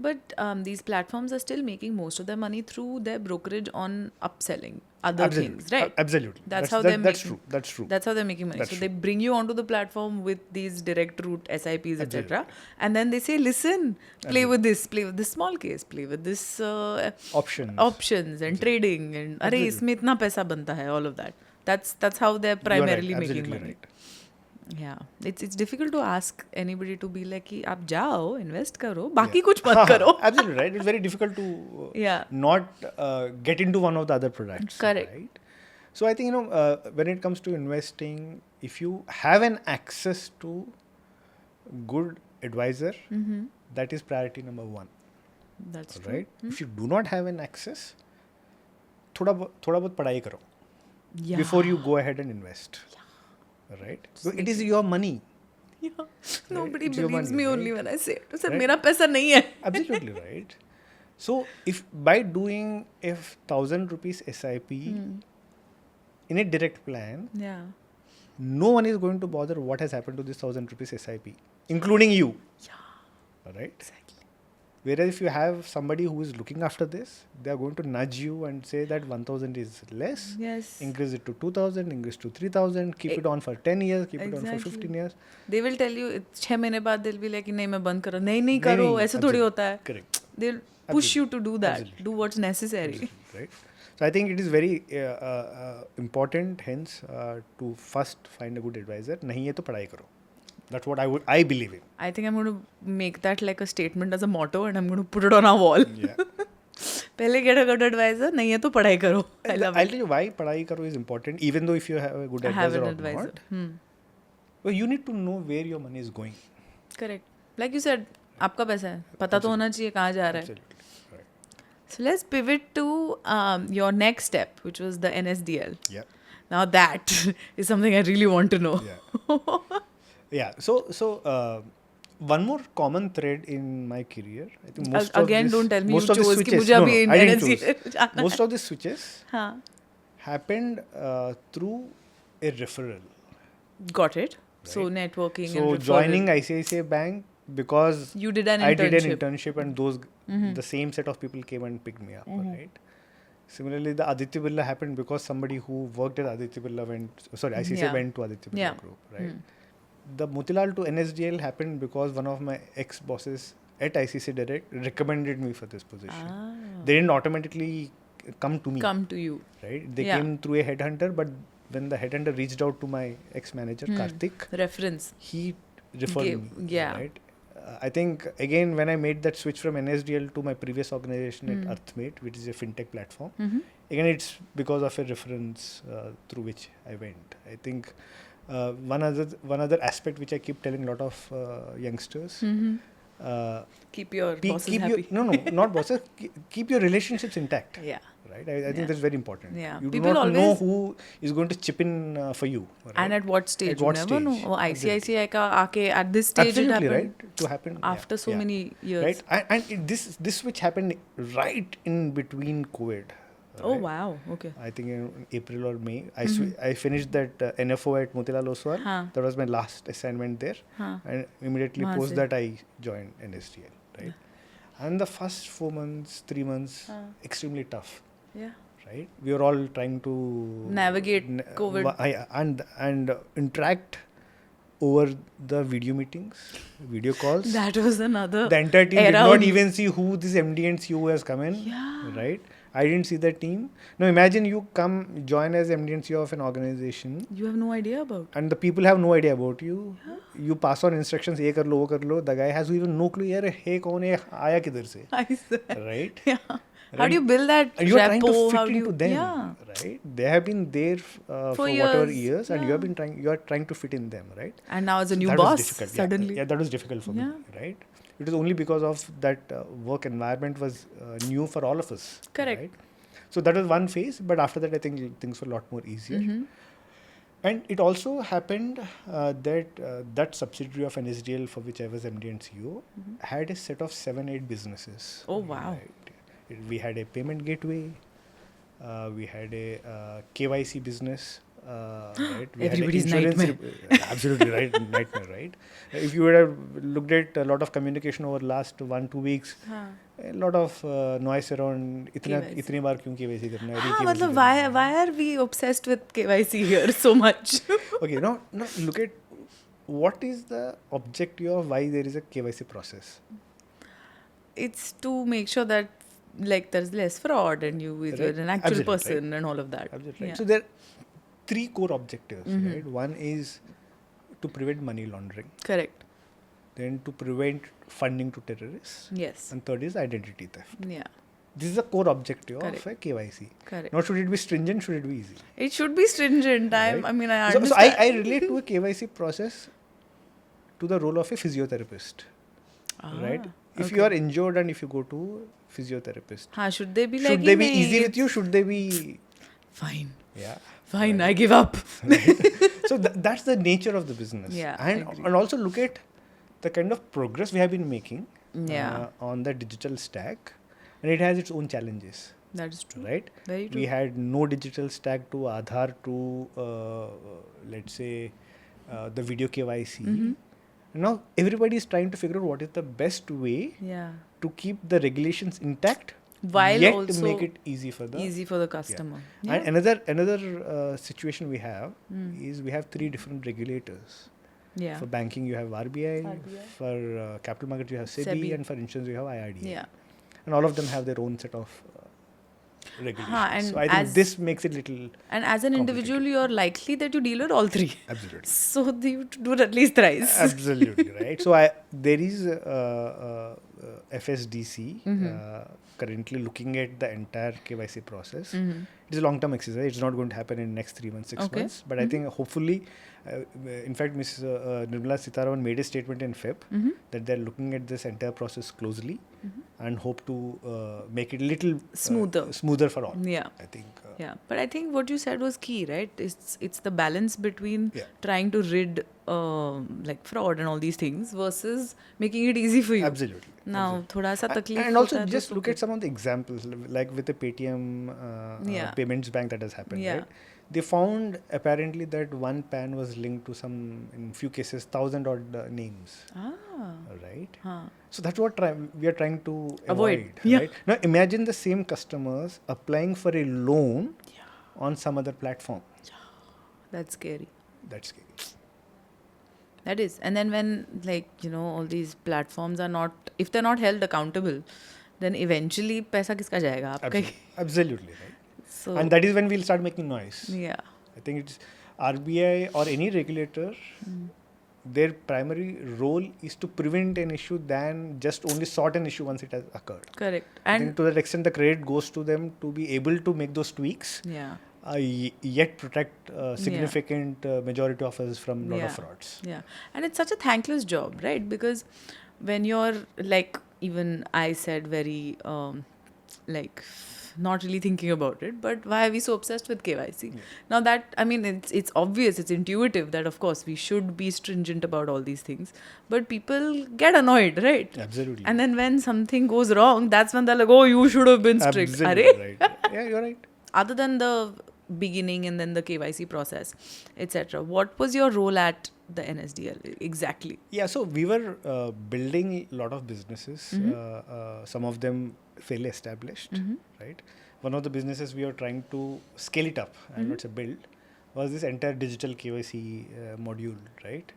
But these platforms are still making most of their money through their brokerage on upselling other things, right? Absolutely. That's how they're that's making. true. That's true. That's how they're making money. That's So true. they bring you onto the platform with these direct route SIPs, etc. And then they say, listen, play with this small case, play with this options and trading and अरे इसमें इतना पैसा बनता है, all of that. That's how they're primarily making money. Right. Yeah, it's difficult to ask anybody to be like कि आप जाओ invest करो बाकी कुछ मत करो. Absolutely right. It's very difficult to Yeah. not get into one of the other products. Correct. Right? So I think when it comes to investing, if you have an access to good advisor, that is priority number 1. That's true. Right? If you do not have an access, थोड़ा बहुत पढ़ाई करो Yeah. before you go ahead and invest. Right? So it is your money. Yeah. Nobody It's your believes money, me right? only when I say it. Sir, Right? मेरा पैसा नहीं है. Absolutely right. So if by doing a 1,000 rupees SIP in a direct plan, Yeah. no one is going to bother what has happened to this 1,000 rupees SIP, including you. Yeah. Right? Exactly. Whereas if you have somebody who is looking after this, they are going to nudge you and say that 1,000 is less. Yes. Increase it to 2,000, increase to 3,000, keep it on for 10 years, keep it on for Exactly. 15 years. They will tell you 6 महीने बाद they'll be like नहीं मैं बंद करो नहीं करो ऐसे थोड़ी होता है. Correct. They'll push you to do that. Absolutely. Do what's necessary. Absolutely, right? So I think it is very important, hence, to first find a good advisor. नहीं है तो पढ़ाई करो. That's what I believe in. I think I'm going to make that like a statement as a motto and I'm going to put it on our wall. Yeah. पहले get a good advisor, नहीं है तो पढ़ाई करो. I love I'll it. tell you why पढ़ाई करो is important, even though if you have a good I have advisor an or advisor. not. Well, you need to know where your money is going. Correct. Like you said, आपका पैसा है. पता तो होना चाहिए कहाँ जा रहा है. Absolutely. Right. So let's pivot to your next step, which was the NSDL. Yeah. Now that is something I really want to know. Yeah. Yeah. So one more common thread in my career. I think most Again, of this, don't tell me most you of the chose कि switches. मुझे अभी I didn't NSDL choose. जाना Most of the switches हाँ. happened through a referral. Got it. So networking So and joining referral. ICICI Bank because You did an I did an internship. internship and those the same set of people came and picked me up. Right. Similarly, the Aditya Birla happened because somebody who worked at Aditya Birla ICICI Yeah. went to Aditya Birla Yeah. Group. Right. The Motilal to NSDL happened because one of my ex-bosses at ICC Direct recommended me for this position. They didn't automatically come to me. Come to you. Right? They Yeah. came through a headhunter, but when the headhunter reached out to my ex-manager, Karthik, Reference. he referred me. Yeah. Right? I think, again, when I made that switch from NSDL to my previous organization at Earthmate, which is a Fintech platform, again, it's because of a reference through which I went. I think one other aspect which I keep telling a lot of youngsters, Keep your bosses keep happy. not bosses, keep your relationships intact. Yeah. Right? I think that's very important. Yeah. You People do not know always- who is going to chip in for you. Right? And at what stage? At what you never stage? know. वो ICICI का आके at this stage Absolutely it happened. right. To happen After yeah, so yeah. many years. Right, and this switch happened right in between COVID. Oh right? wow. Okay. I think in April or May, I finished that NFO at Motilal Oswal. That was my last assignment there, and immediately वहाँ post से. that I joined NSDL. Right, and the first 4 months, 3 months, extremely tough. Yeah. Right, we were all trying to Navigate COVID. and interact over the video meetings, video calls. That was another The entire team did era not on- even see who this MD and CEO has come in. Yeah. Right? I didn't see the team. Now imagine you come join as MD and CEO of an organization, You have no idea about. and the people have no idea about you. You pass on instructions, ye kar lo, wo kar lo. The guy has even no clue, yaar, hey, kaun hai, aaya kidhar se? I said. Right? Yeah. How do you build that And you are trying to rapport? fit How do into you, them, yeah. right? They have been there for whatever years, and yeah. you are trying to fit in them, right? And now as a new That was boss, difficult. suddenly. Yeah, that was difficult for me, Yeah. right? It was only because of that work environment was new for all of us. Correct. Right? So that was one phase, but after that, I think things were a lot more easier. Mm-hmm. And it also happened that subsidiary of NSDL, for which I was MD and CEO, had a set of 7-8 businesses. Oh, wow. Right? We had a payment gateway. We had a KYC business. Right? We Everybody's had an nightmare. Absolutely right, nightmare, right? If you would have looked at a lot of communication over last 1-2 weeks, a lot of noise around itne baar kyun KYC karna hai, हाँ, re-KYC मतलब karna hai. why are we obsessed with KYC here so much? Okay, now look at what is the objective of why there is a KYC process. It's to make sure that like there's less fraud and you're Right. an actual Absolutely, person and all of that. Absolutely right. Yeah. So there are 3 core objectives, Mhm. right? One is to prevent money laundering, Correct. then to prevent funding to terrorists, Yes. and third is identity theft. Yeah. This is the core objective Correct. of a KYC. Correct. Now, should it be stringent? Should it be easy? It should be stringent. Right. I mean, I So understand. I relate to a KYC process to the role of a physiotherapist, right? If you are injured and if you go to physiotherapist, should they be like, should they be easy with you? Should they be, Fine. yeah? Fine, Right. I give up. So that's the nature of the business. Yeah, I agree. And also look at the kind of progress we have been making Yeah. on the digital stack, and it has its own challenges, That is true. right? Very true. We had no digital stack to Aadhaar to let's say the video KYC. Mhm. And now everybody is trying to figure out what is the best way Yeah. to keep the regulations intact, While yet also make it easy for the easy for the customer. Yeah. And another situation we have is we have 3 different regulators. Yeah. For banking, you have RBI. RBI. For capital markets, you have SEBI, SEBI. and for insurance, you have IRDA. Yeah. And all of them have their own set of regulations. and So I think as- this makes it little And as an individual, you're likely that you deal with all 3. absolutely, So you do it at least thrice. absolutely right. So there is FSDC currently looking at the entire KYC process. Mhm. It is a long-term exercise. It's not going to happen in next 3 months, 6 Okay. months. But I think hopefully, in fact, Ms. Nirmala Sitharaman made a statement in Feb Mhm. that they're looking at this entire process closely and hope to make it a little smoother for all. Yeah. I think. Yeah, but I think what you said was key, right? It's the balance between Yeah. trying to rid like fraud and all these things versus making it easy for you. Absolutely. Now, thoda sa taklif And also hota hai, just to look okay. at some of the examples, like with the Paytm Yeah. payments bank that has happened, Yeah. right? They found apparently that one PAN was linked to some, in few cases, 1,000 odd names, Ah. right? Huh. So that's what we are trying to Avoid. avoid, Yeah. right? Now imagine the same customers applying for a loan on some other platform. That's scary. That's scary. That is. And then when all these platforms are not, if they're not held accountable, then eventually paisa kiska jayega aapka? Absolutely right. So And that is when we'll start making noise. yeah. I think it's RBI or any regulator, their primary role is to prevent an issue than just only sort an issue once it has occurred. Correct. I think And to that extent, the credit goes to them to be able to make those tweaks, yeah. yet protect significant majority of us from lot of Yeah. frauds. Yeah. And it's such a thankless job, right? Because when you're even I said very not really thinking about it, but why are we so obsessed with KYC? Now that, I mean, it's obvious, it's intuitive that of course we should be stringent about all these things, but people get annoyed, right? Absolutely. And then when something goes wrong, that's when they're like, oh, you should have been strict. Absolutely right. Yeah, you're right. Other than the beginning and then the KYC process, etc., what was your role at the NSDL exactly? Yeah, so we were building a lot of businesses, some of them fairly established, right? One of the businesses we were trying to scale it up and not say build was this entire digital KYC module, right?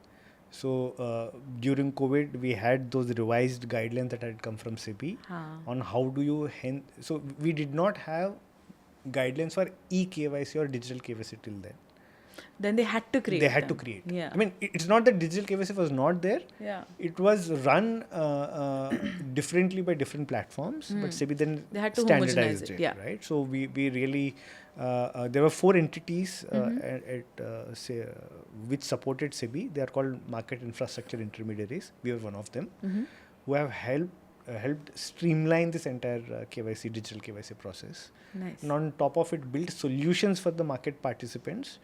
So during COVID, we had those revised guidelines that had come from SEBI on how do you so we did not have guidelines for e-KYC or digital KYC till then. Then they had to create. They had to them. create. Yeah. I mean, it's not that digital KYC was not there. Yeah. It was run differently by different platforms, but SEBI then They had to standardized homogenize it, it, yeah. right? So we really there were 4 entities which supported SEBI. They are called market infrastructure intermediaries. We were one of them who have helped streamline this entire KYC, digital KYC process. Nice. And on top of it, build solutions for the market participants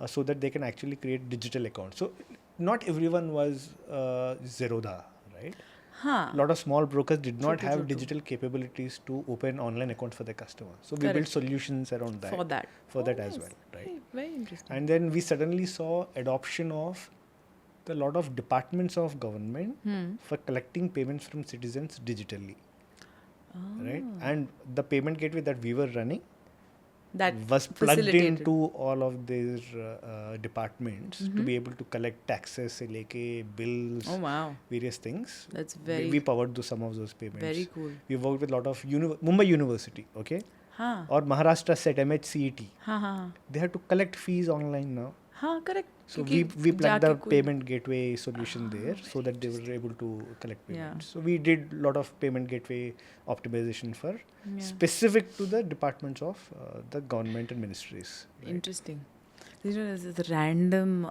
so that they can actually create digital accounts. So not everyone was Zerodha, right? A lot of small brokers did not have digital capabilities to open online accounts for their customers. So we built solutions around that. For that as well, right? Very interesting. And then we suddenly saw adoption of a lot of departments of government for collecting payments from citizens digitally. Right? And the payment gateway that we were running that was plugged into all of these departments to be able to collect taxes, se leke, bills, various things. That's very. We powered some of those payments. Very cool. We worked with a lot of Mumbai University, okay, or Maharashtra set MHCET. They had to collect fees online now. Correct. So we plugged the payment gateway solution there so that they were able to collect payments. So we did a lot of payment gateway optimization for specific to the departments of the government and ministries. Right? Interesting. This is a random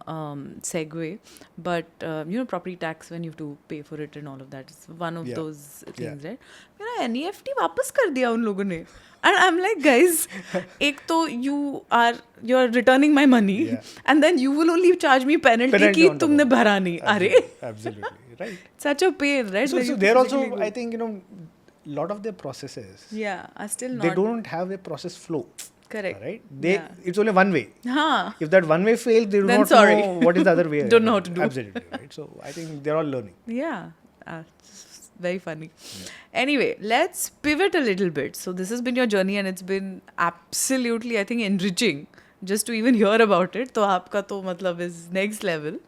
segue, but property tax, when you have to pay for it and all of that, it's one of those things, right? NEFT वापस कर दिया उन लोगों ने. And I'm like, guys, एक तो you're returning my money, and then you will only charge me penalty कि तुमने भरा नहीं. Absolutely, right. Such a pain, right? So there also, I think, a lot of their processes. Are still not. They don't have a process flow. Correct. Right? It's only one way. If that one way fails, they do not know what is the other way. Don't know how to do. Absolutely, right? So I think they're all learning. Yeah. Very funny. Anyway, let's pivot a little bit. So this has been your journey and it's been absolutely, I think, enriching just to even hear about it. So aapka to matlab is next level.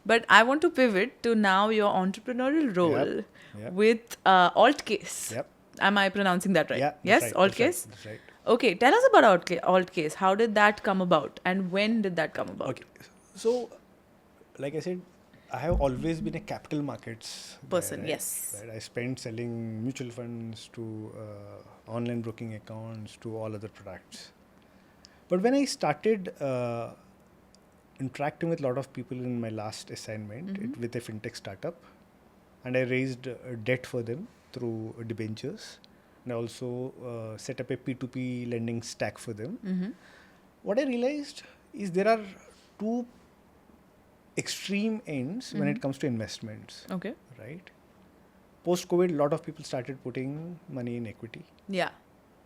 But I want to pivot to now your entrepreneurial role with Altcase. Yep. Am I pronouncing that right? Yeah. Yes, right, Altcase? That's right. Okay, tell us about Altcase. How did that come about and when did that come about? Okay. So, like I said, I have always been a capital markets person, guy, right? Yes. Right? I spent selling mutual funds to online broking accounts to all other products. But when I started interacting with a lot of people in my last assignment with a fintech startup, and I raised debt for them through debentures, and I also set up a P2P lending stack for them. What I realized is there are two extreme ends when it comes to investments. Okay. Right? Post-COVID, a lot of people started putting money in equity. Yeah,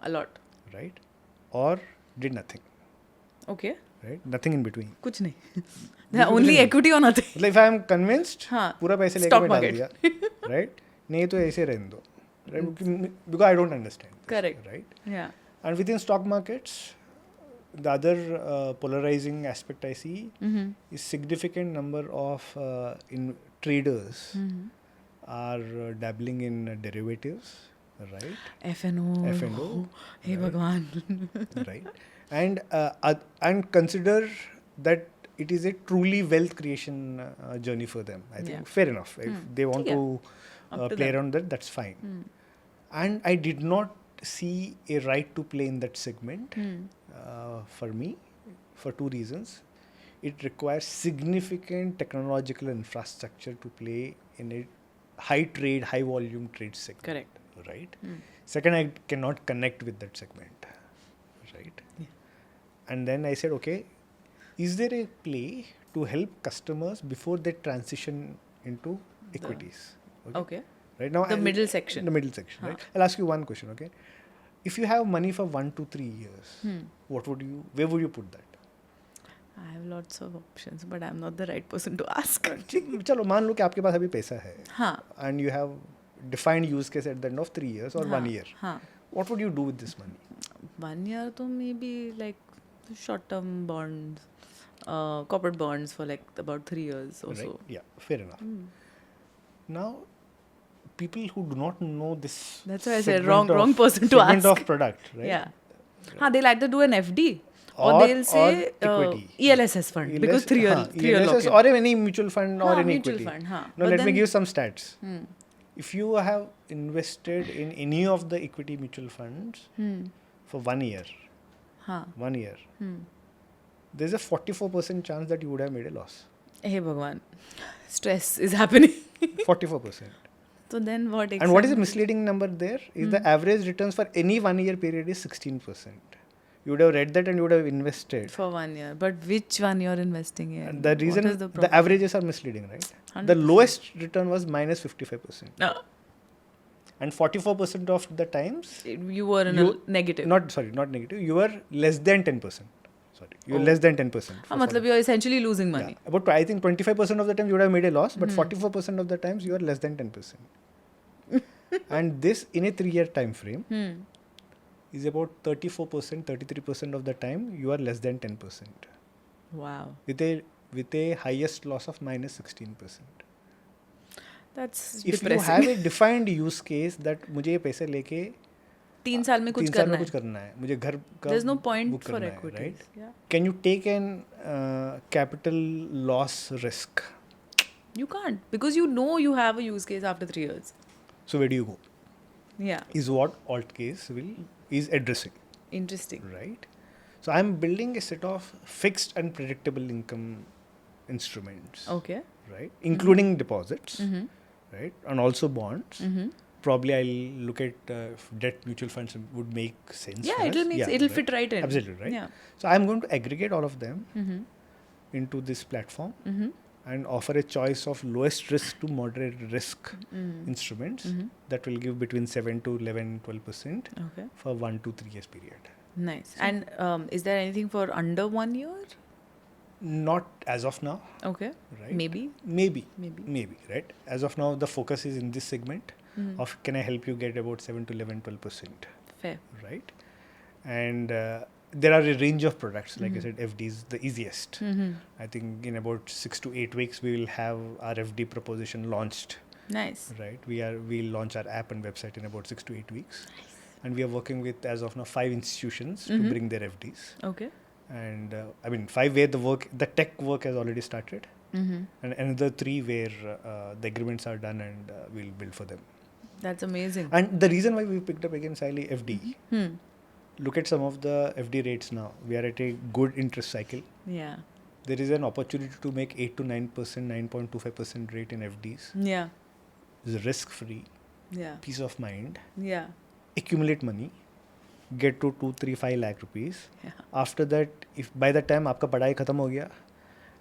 a lot. Right? Or did nothing. Okay. Right? Nothing in between. कुछ नहीं. Only equity or nothing. Like if I am convinced, पूरा पैसे लेके मैं डाल दिया. Right? नहीं तो ऐसे रहने दो. Right? Because I don't understand. Correct. Right? Yeah. And within stock markets, the other polarizing aspect I see is significant number of traders are dabbling in derivatives, right? F&O. Hey right? Bhagwan. Right. And consider that it is a truly wealth creation journey for them. I think fair enough. If they want to play around that, that's fine. And I did not see a right to play in that segment for me for two reasons. It requires significant technological infrastructure to play in a high trade, high volume trade segment. Correct. Right. Second, I cannot connect with that segment. Right. Yeah. And then I said, okay, is there a play to help customers before they transition into equities? Okay. Right now, the middle section. The middle section, right? I'll ask you one question, okay? If you have money for 1 to 3 years, where would you put that? I have lots of options, but I'm not the right person to ask. चलो मान लो कि आपके पास अभी पैसा है, हाँ. and you have defined use case at the end of 3 years or 1 year. हाँ. What would you do with this money? 1 year, तो maybe like short-term bonds corporate bonds for like about 3 years or Right? so. Yeah, fair enough. Now, people who do not know this That's why I said segment wrong of- person to segment ask. of product, right? Yeah. They'll either do an FD or Or- they'll say or equity. ELSS fund because 3-year ELSS lock-in. or any mutual fund or any mutual equity. fund. Now, But let me then- give some stats. If you have invested in any of the equity mutual funds for 1 year, 1 year, there's a 44% chance that you would have made a loss. Hey Bhagwan, stress is happening. 44%. So then what? And what is the misleading number there is the average returns for any 1 year period is 16%. You would have read that and you would have invested. For 1 year. But which one you're investing in? And the reason What is the averages are misleading, right? 100%. The lowest return was minus 55%. No. And 44% of the times, You were in a negative. not negative, you were less than 10%. Sorry, you were less than 10%. matlab you're essentially losing money. Yeah. About, I think 25% of the time you would have made a loss, but 44% of the times you are less than 10%. And this in a 3-year time frame is about 34%, 33% of the time you are less than 10%. Wow. With a highest loss of minus 16%. That's If depressing. you have a defined use case that मुझे ये पैसे लेके 3 साल में कुछ 3 साल करना में है. कुछ करना है, मुझे घर का There's no book point for करना है, equities. right? Yeah. Can you take an capital loss risk? You can't because you know you have a use case after 3 years. So where do you go? Yeah. Is what Altcase is addressing, Interesting. right? So I'm building a set of fixed and predictable income instruments, Okay. right? Including deposits, Mm-hmm. right? And also bonds. Mm-hmm. Probably I'll look at debt mutual funds would make sense. Yeah, for it'll us. make it'll fit right in. Absolutely, right? Yeah. So I'm going to aggregate all of them Mm-hmm. into this platform Mm-hmm. and offer a choice of lowest risk to moderate risk instruments that will give between 7 to 11, 12% Okay. for 1 to 3 years period. Nice. And is there anything for under 1 year? Not as of now, Okay. right? Maybe. Maybe, right? As of now, the focus is in this segment of can I help you get about 7 to 11, 12%, Fair. right? And there are a range of products. Like I said, FD is the easiest. I think in about 6 to 8 weeks, we will have our FD proposition launched, Nice. right? We'll launch our app and website in about 6 to 8 weeks. And we are working with, as of now, 5 institutions to bring their FDs. Okay. And 5 where the tech work has already started. Mm-hmm. And another 3 where the agreements are done and we'll build for them. That's amazing. And the reason why we picked up again Sayali FD, Hmm. look at some of the FD rates now. We are at a good interest cycle. Yeah. There is an opportunity to make 8 to 9%, 9.25% rate in FDs. Yeah. It's risk free, Yeah. peace of mind, Yeah. accumulate money, get to 2, 3, 5 lakh rupees. Yeah. After that, if by the time आपका पढ़ाई खत्म हो गया,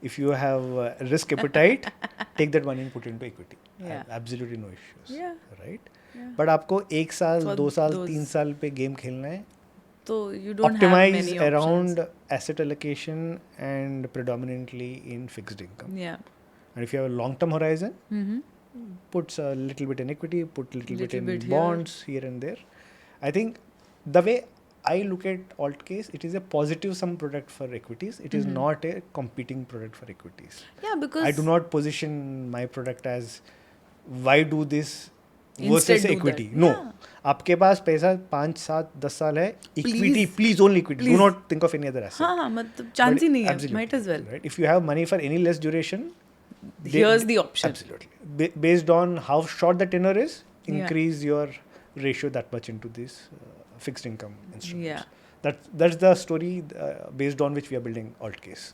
if you have risk appetite, take that money and put it into equity. Yeah. Absolutely no issues. Yeah. Right? Yeah. But आपको 1 साल, For 2 साल, those- 3 साल पे गेम खेलना है. So you don't Optimize have many around options. asset allocation and predominantly in fixed income. Yeah. And if you have a long-term horizon, Mm-hmm. put a little bit in equity, put a little bit Little in bit here. bonds here and there. I think the way I look at Altcase, it is a positive sum product for equities. It is not a competing product for equities. Yeah, because I do not position my product as why do this Instead versus do equity. that. No. Yeah. आपके पास पैसा 5, 7, 10 साल है, equity, please only equity. Please. Do not think of any other asset. हाँ मतलब chance ही नहीं है. Absolutely, Might as well. Right? If you have money for any less duration, Here's the option. Absolutely. Based on how short the tenor is, Yeah. increase your ratio that much into this fixed income instruments. Yeah. That's the story based on which we are building Altcase.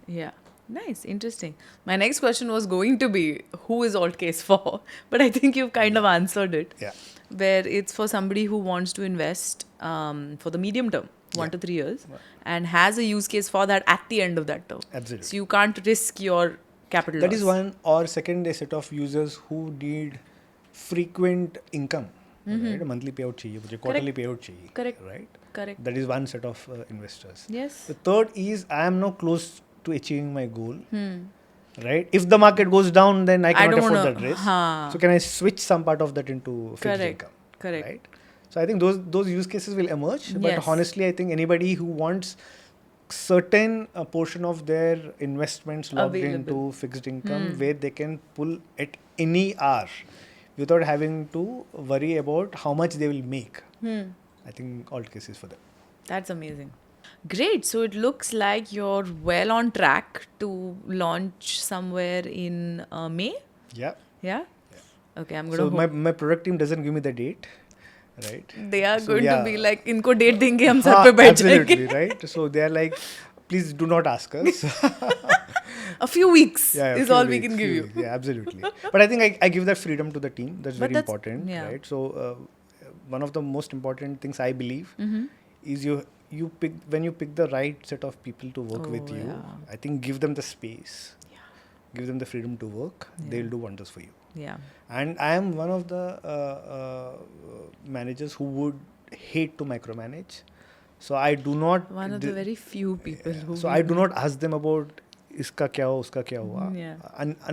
Yeah. Nice. Interesting. My next question was going to be who is Altcase for? But I think you've kind of answered it. Yeah. Where it's for somebody who wants to invest for the medium term, 1 to 3 years, and has a use case for that at the end of that term. Absolutely. So you can't risk your capital That loss. is one. Or second, a set of users who need frequent income. Right? Monthly payout चाहिए, मुझे quarterly payout चाहिए. Correct. Right? Correct. That is one set of investors. Yes. The third is I am now close to achieving my goal. Right? If the market goes down, then I cannot don't afford wanna- that risk. Haan. So can I switch some part of that into fixed Correct. income? Correct. Right? So I think those use cases will emerge. But Yes. honestly, I think anybody who wants certain portion of their investments logged Available. into fixed income where they can pull at any hour without having to worry about how much they will make. I think Altcase is for them. That's amazing. Great. So it looks like you're well on track to launch somewhere in May. Yeah. Yeah? Okay, I'm going So to my product team doesn't give me the date, right? They are So, going to yeah. be like, इनको date देंगे हम sir पे बैठ Absolutely, जाएंगे. right? So they are like, please do not ask us. A few weeks Yeah, is few all we weeks, can few give you. weeks. Yeah, absolutely. But I think I give that freedom to the team. That's But very that's- important, yeah. right? So one of the most important things I believe is you pick when you pick the right set of people to work with Oh, you. yeah. I think give them the space, give them the freedom to work. Yeah. They'll do wonders for you. Yeah. And I am one of the managers who would hate to micromanage. So I do not. One of the very few people who. So I do not ask them about iska kya hua, uska kya hua, Yeah.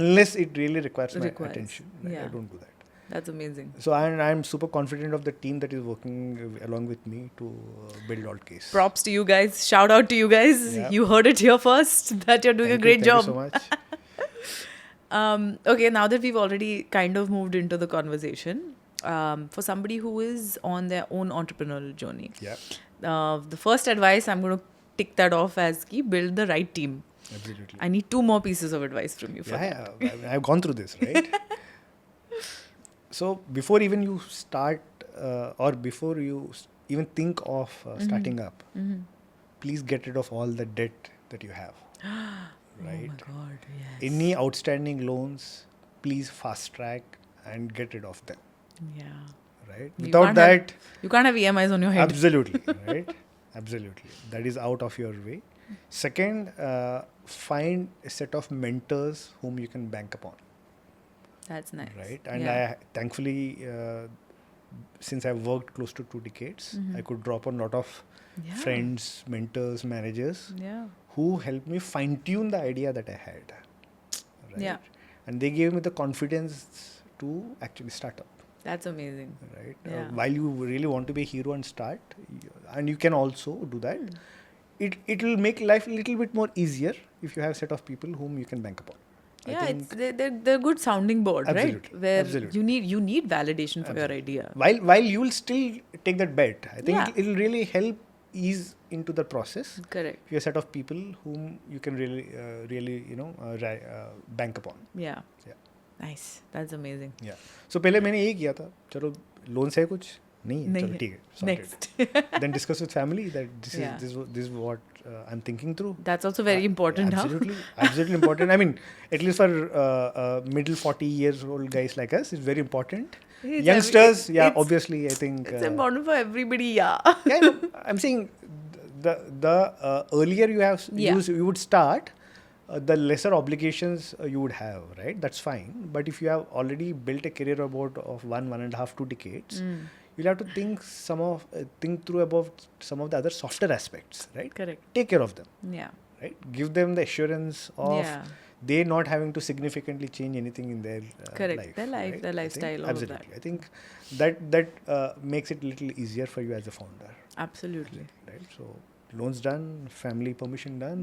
unless it really requires my Requires, attention. Right? yeah. I don't do that. That's amazing. So I'm super confident of the team that is working along with me to build Altcase. Props to you guys. Shout out to you guys. Yeah. You heard it here first that you're doing a great job. Thank you so much. Okay, now that we've already kind of moved into the conversation, for somebody who is on their own entrepreneurial journey, Yeah, the first advice I'm going to tick that off as ki build the right team. absolutely. I need 2 more pieces of advice from you. For Yeah, I've gone through this, right? So before even you start or before you even think of starting up, please get rid of all the debt that you have. Right? Oh my God, yes. Any outstanding loans, please fast track and get rid of them. Yeah. Right? You Without can't that, You can't have EMIs on your head. absolutely, right? Absolutely. That is out of your way. Second, find a set of mentors whom you can bank upon. That's nice. Right? And Yeah. I thankfully, since I've worked close to 2 decades, I could draw upon a lot of Yeah. friends, mentors, managers Yeah. who helped me fine tune the idea that I had. Right? Yeah. And they gave me the confidence to actually start up. That's amazing. Right? Yeah. While you really want to be a hero and start, and you can also do that, it will make life a little bit more easier if you have a set of people whom you can bank upon. I Yeah, think they're good sounding board, right? Absolutely, Where absolutely. you need validation for your idea. while you will still take that bet, I think Yeah. it will really help ease into the process. Correct. If you're a set of people whom you can really bank upon. Yeah. Yeah. Nice. That's amazing. Yeah. So पहले मैंने ये किया था, चलो loan है कुछ नहीं है, नहीं चलो है. ठीक है, sorted. Next. Then discuss with family that Yeah. this is what I'm thinking through. That's also very important, Absolutely important. I mean, at least for middle 40 years old guys like us, it's very important. It's Youngsters, it's- obviously, I think. It's important for everybody, yeah. Yeah, no, I'm saying the earlier you have Yeah. you would start, the lesser obligations you would have, right? That's fine. But if you have already built a career of 1.5, 2 decades, you'll have to think through about some of the other softer aspects, right? Correct. Take care of them, Yeah. right? Give them the assurance of Yeah. they not having to significantly change anything in their Correct. life. Their life, right? their I think lifestyle, all of that. absolutely. I think that makes it a little easier for you as a founder. Absolutely. Right? So loans done, family permission done,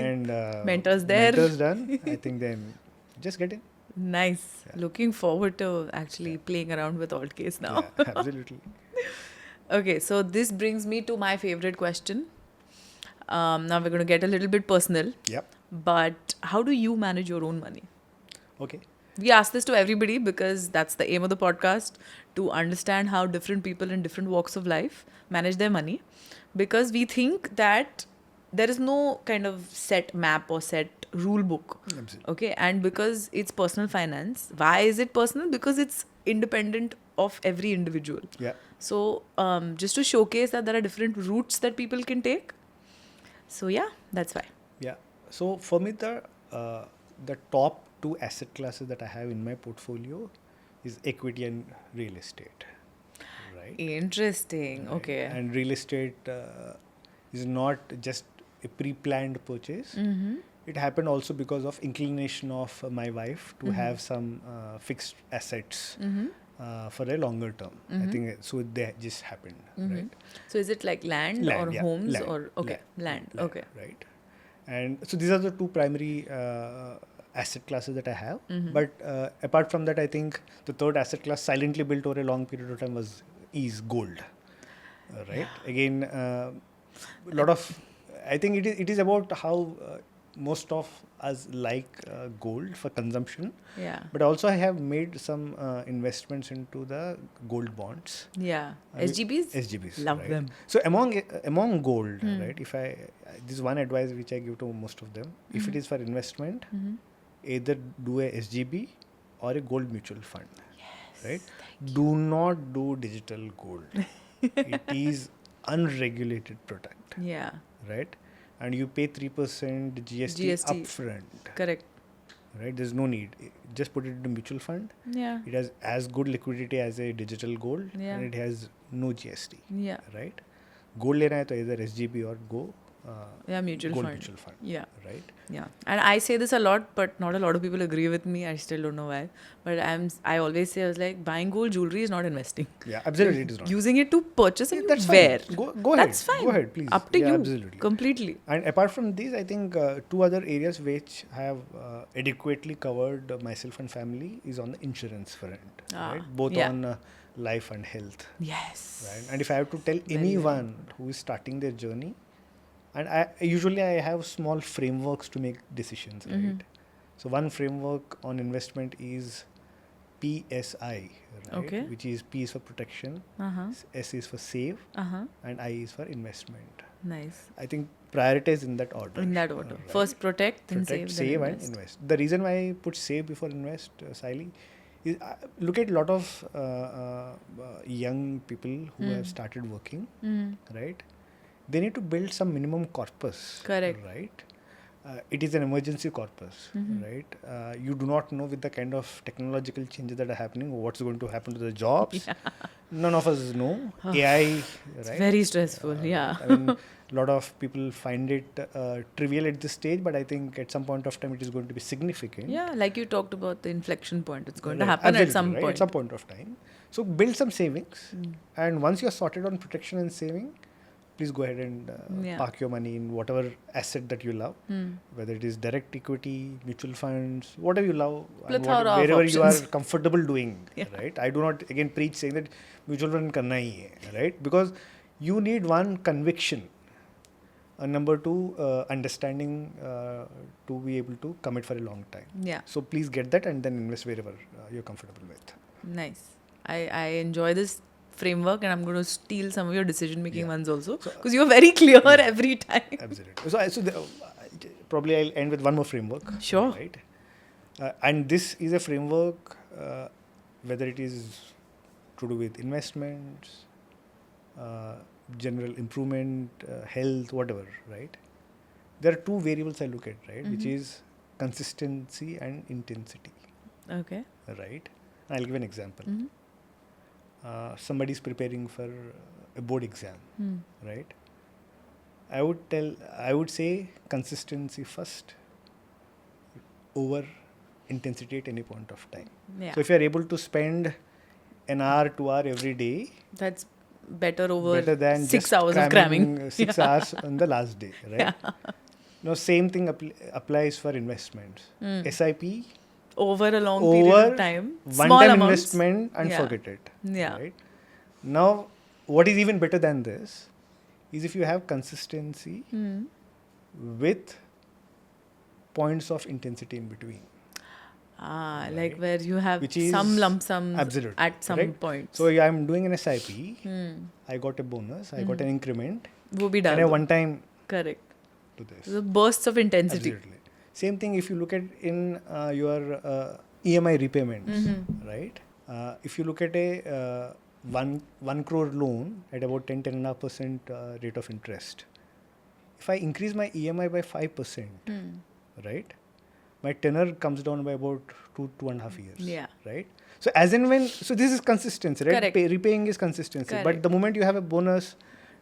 and Mentors there. Mentors done. I think then just get in. Nice. Yeah. Looking forward to actually playing around with Altcase now. Yeah, absolutely. Okay, so this brings me to my favorite question. Now we're going to get a little bit personal, Yep. but how do you manage your own money? Okay. We ask this to everybody because that's the aim of the podcast, to understand how different people in different walks of life manage their money. Because we think that there is no kind of set map or set rule book. Absolutely. Okay, and because it's personal finance, why is it personal? Because it's independent of every individual. Yeah. So just to showcase that there are different routes that people can take. So yeah, that's why. Yeah. So for me, the top 2 asset classes that I have in my portfolio is equity and real estate. Right. Interesting. Right. Okay. And real estate is not just a pre-planned purchase. Mm-hmm. It happened also because of inclination of my wife to have some fixed assets for a longer term. I think so. They just happened, right? So is it like land or yeah, homes land, or okay, land. Okay. right. And so these are the two primary asset classes that I have. But apart from that, I think the third asset class silently built over a long period of time is gold, right? Again, a lot of I think it is about how most of us like gold for consumption. Yeah. But also I have made some investments into the gold bonds. Yeah. SGBs? SGBs. Love right? them. So among gold, right? If this is one advice which I give to most of them. If it is for investment, either do a SGB or a gold mutual fund. Yes. Right? Do not do digital gold. It is unregulated product. Yeah. Right? And you pay 3% GST upfront. Correct. Right? There's no need. Just put it into mutual fund. Yeah. It has as good liquidity as a digital gold, Yeah. and it has no GST. Yeah. Right? Gold lena hai to either SGB or go. Mutual gold fund. Mutual fund. Yeah. Right? Yeah. And I say this a lot, but not a lot of people agree with me. I still don't know why. But I always say, I was like, buying gold jewelry is not investing. Yeah, absolutely it is not. Using it to purchase and That's wear. fine. Go ahead. That's fine. Go ahead, please. Up to yeah, you. Absolutely. Completely. And apart from these, I think two other areas which I have adequately covered myself and family is on the insurance front. Right? Both on life and health. Yes. Right? And if I have to tell anyone who is starting their journey, and I have small frameworks to make decisions, right? So one framework on investment is PSI, right? Which is P is for protection, S is for save, and I is for investment. Nice. I think prioritize in that order. In that order. Right? First protect, then save, then invest. The reason why I put save before invest, Sayali, is look at a lot of young people who have started working, right? They need to build some minimum corpus. Correct. Right? It is an emergency corpus, right? You do not know with the kind of technological changes that are happening, what's going to happen to the jobs. Yeah. None of us know. AI, it's right? Very stressful, yeah. I mean, a lot of people find it trivial at this stage, but I think at some point of time it is going to be significant. Yeah, like you talked about the inflection point. It's going to happen at some point. At some point of time. So build some savings. And once you're sorted on protection and saving, please go ahead and park your money in whatever asset that you love, whether it is direct equity, mutual funds, whatever you love, and wherever you are comfortable doing, right? I do not again preach saying that mutual fund karna hi hai, right? Because you need one, conviction, and number two, understanding to be able to commit for a long time. Yeah. So please get that and then invest wherever you're comfortable with. Nice. I enjoy this framework, and I'm going to steal some of your decision making ones also, because you're very clear every time. Absolutely. So probably I'll end with one more framework. Sure. Right. And this is a framework, whether it is to do with investments, general improvement, health, whatever, right? There are two variables I look at, right? Which is consistency and intensity. Okay. Right. I'll give an example. Somebody is preparing for a board exam, right? I would say consistency first over intensity at any point of time. Yeah. So if you are able to spend an hour, 2 hours every day, that's better than 6 hours of cramming. 6 hours on the last day, right? Yeah. Now same thing applies for investments. SIP. Over a long period of time. One-time investment and forget it. Yeah. Right? Now, what is even better than this is if you have consistency with points of intensity in between. Right? Like where you have some lump sums at some point. So I'm doing an SIP. I got a bonus. I got an increment. Wo bhi dal and a one-time. Correct. To this. The bursts of intensity. Absolutely. Same thing if you look at in your EMI repayments, right? If you look at a 1 crore loan at about 10.5% rate of interest, if I increase my EMI by 5%, right, my tenor comes down by about 2.5 years. Yeah. Right. So as and when, so this is consistency, right? Correct. Repaying is consistency. Correct. But the moment you have a bonus,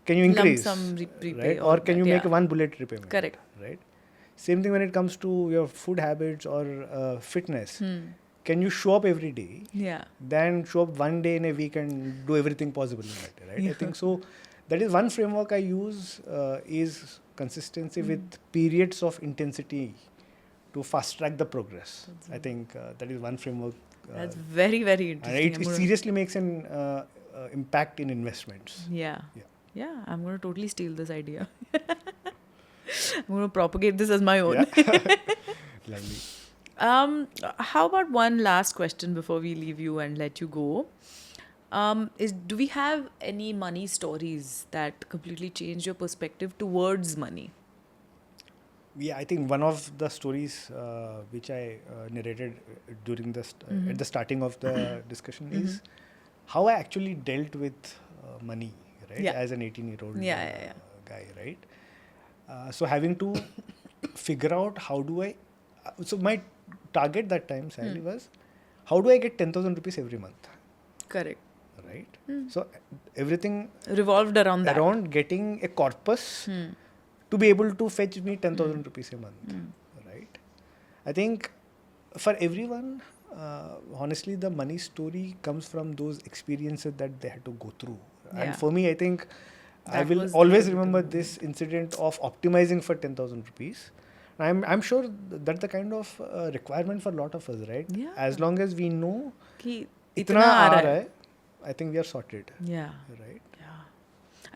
can you increase? Lump sum repay, right? Or can you make one bullet repayment? Correct. Right. Same thing when it comes to your food habits or fitness. can you show up every day Yeah. than show up one day in a week and do everything possible in that day, right? Yeah. I think so. That is one framework I use is consistency with periods of intensity to fast track the progress. I think that is one framework. That's very, very And interesting. it seriously makes an impact in investments. Yeah. Yeah. Yeah, I'm going to totally steal this idea. I'm going to propagate this as my own. Yeah. Lovely. How about one last question before we leave you and let you go? Do we have any money stories that completely change your perspective towards money? Yeah, I think one of the stories which I narrated during the at the starting of the discussion is how I actually dealt with money, right? As an 18-year-old guy, right? So having to figure out how do I... so my target that time, Sayali, was how do I get 10,000 rupees every month? Correct. Right? So everything revolved around that. Around getting a corpus to be able to fetch me 10,000 rupees a month, right? I think for everyone, honestly, the money story comes from those experiences that they had to go through. And for me, I think I will always remember this incident of optimizing for 10,000 rupees. I'm sure that's the kind of requirement for a lot of us, right? Yeah. As long as we know कि itna aa raha hai, I think we are sorted. Yeah. Right?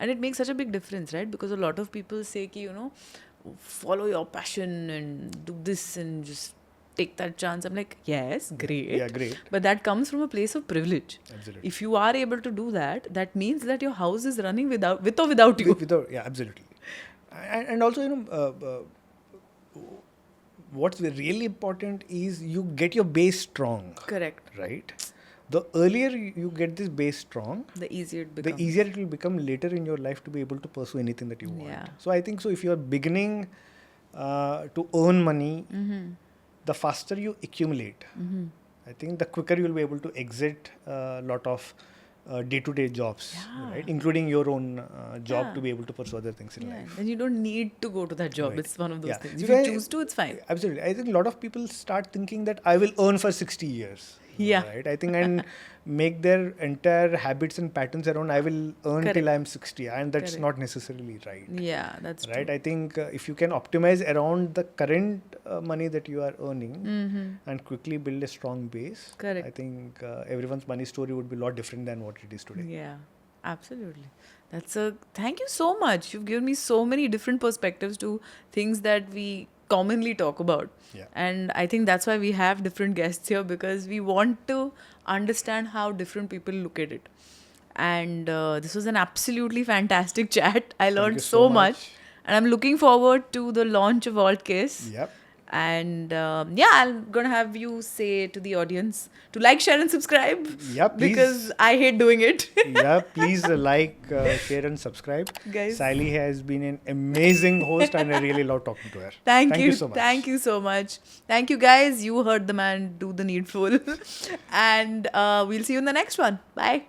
And it makes such a big difference, right? Because a lot of people say ki, follow your passion and do this and just take that chance. I'm like, yes, great. Yeah, great. But that comes from a place of privilege. Absolutely. If you are able to do that, that means that your house is running with or without you. Yeah, absolutely. And also, what's really important is you get your base strong. Correct. Right? The earlier you get this base strong, the easier it becomes. The easier it will become later in your life to be able to pursue anything that you want. Yeah. So I think so if you are beginning to earn money, the faster you accumulate, I think the quicker you will be able to exit a lot of day-to-day jobs, right? Including your own job to be able to pursue other things in life. And you don't need to go to that job. Right. It's one of those things. So If you choose to, it's fine. Absolutely. I think a lot of people start thinking that I will earn for 60 years. Yeah. Right. I think and make their entire habits and patterns around I will earn till I'm 60, and that's not necessarily right. Yeah, that's right. true. I think if you can optimize around the current money that you are earning and quickly build a strong base, I think everyone's money story would be a lot different than what it is today. Yeah, absolutely. Thank you so much. You've given me so many different perspectives to things that we commonly talk about. Yeah. And I think that's why we have different guests here, because we want to understand how different people look at it. And this was an absolutely fantastic chat. I learned so much. And I'm looking forward to the launch of Altcase. Yep. And I'm going to have you say to the audience to like, share and subscribe. Yeah, please. Because I hate doing it. Yeah, please like, share and subscribe. Guys. Sayali has been an amazing host and I really love talking to her. Thank you so much. Thank you so much. Thank you guys. You heard the man do the needful. And we'll see you in the next one. Bye.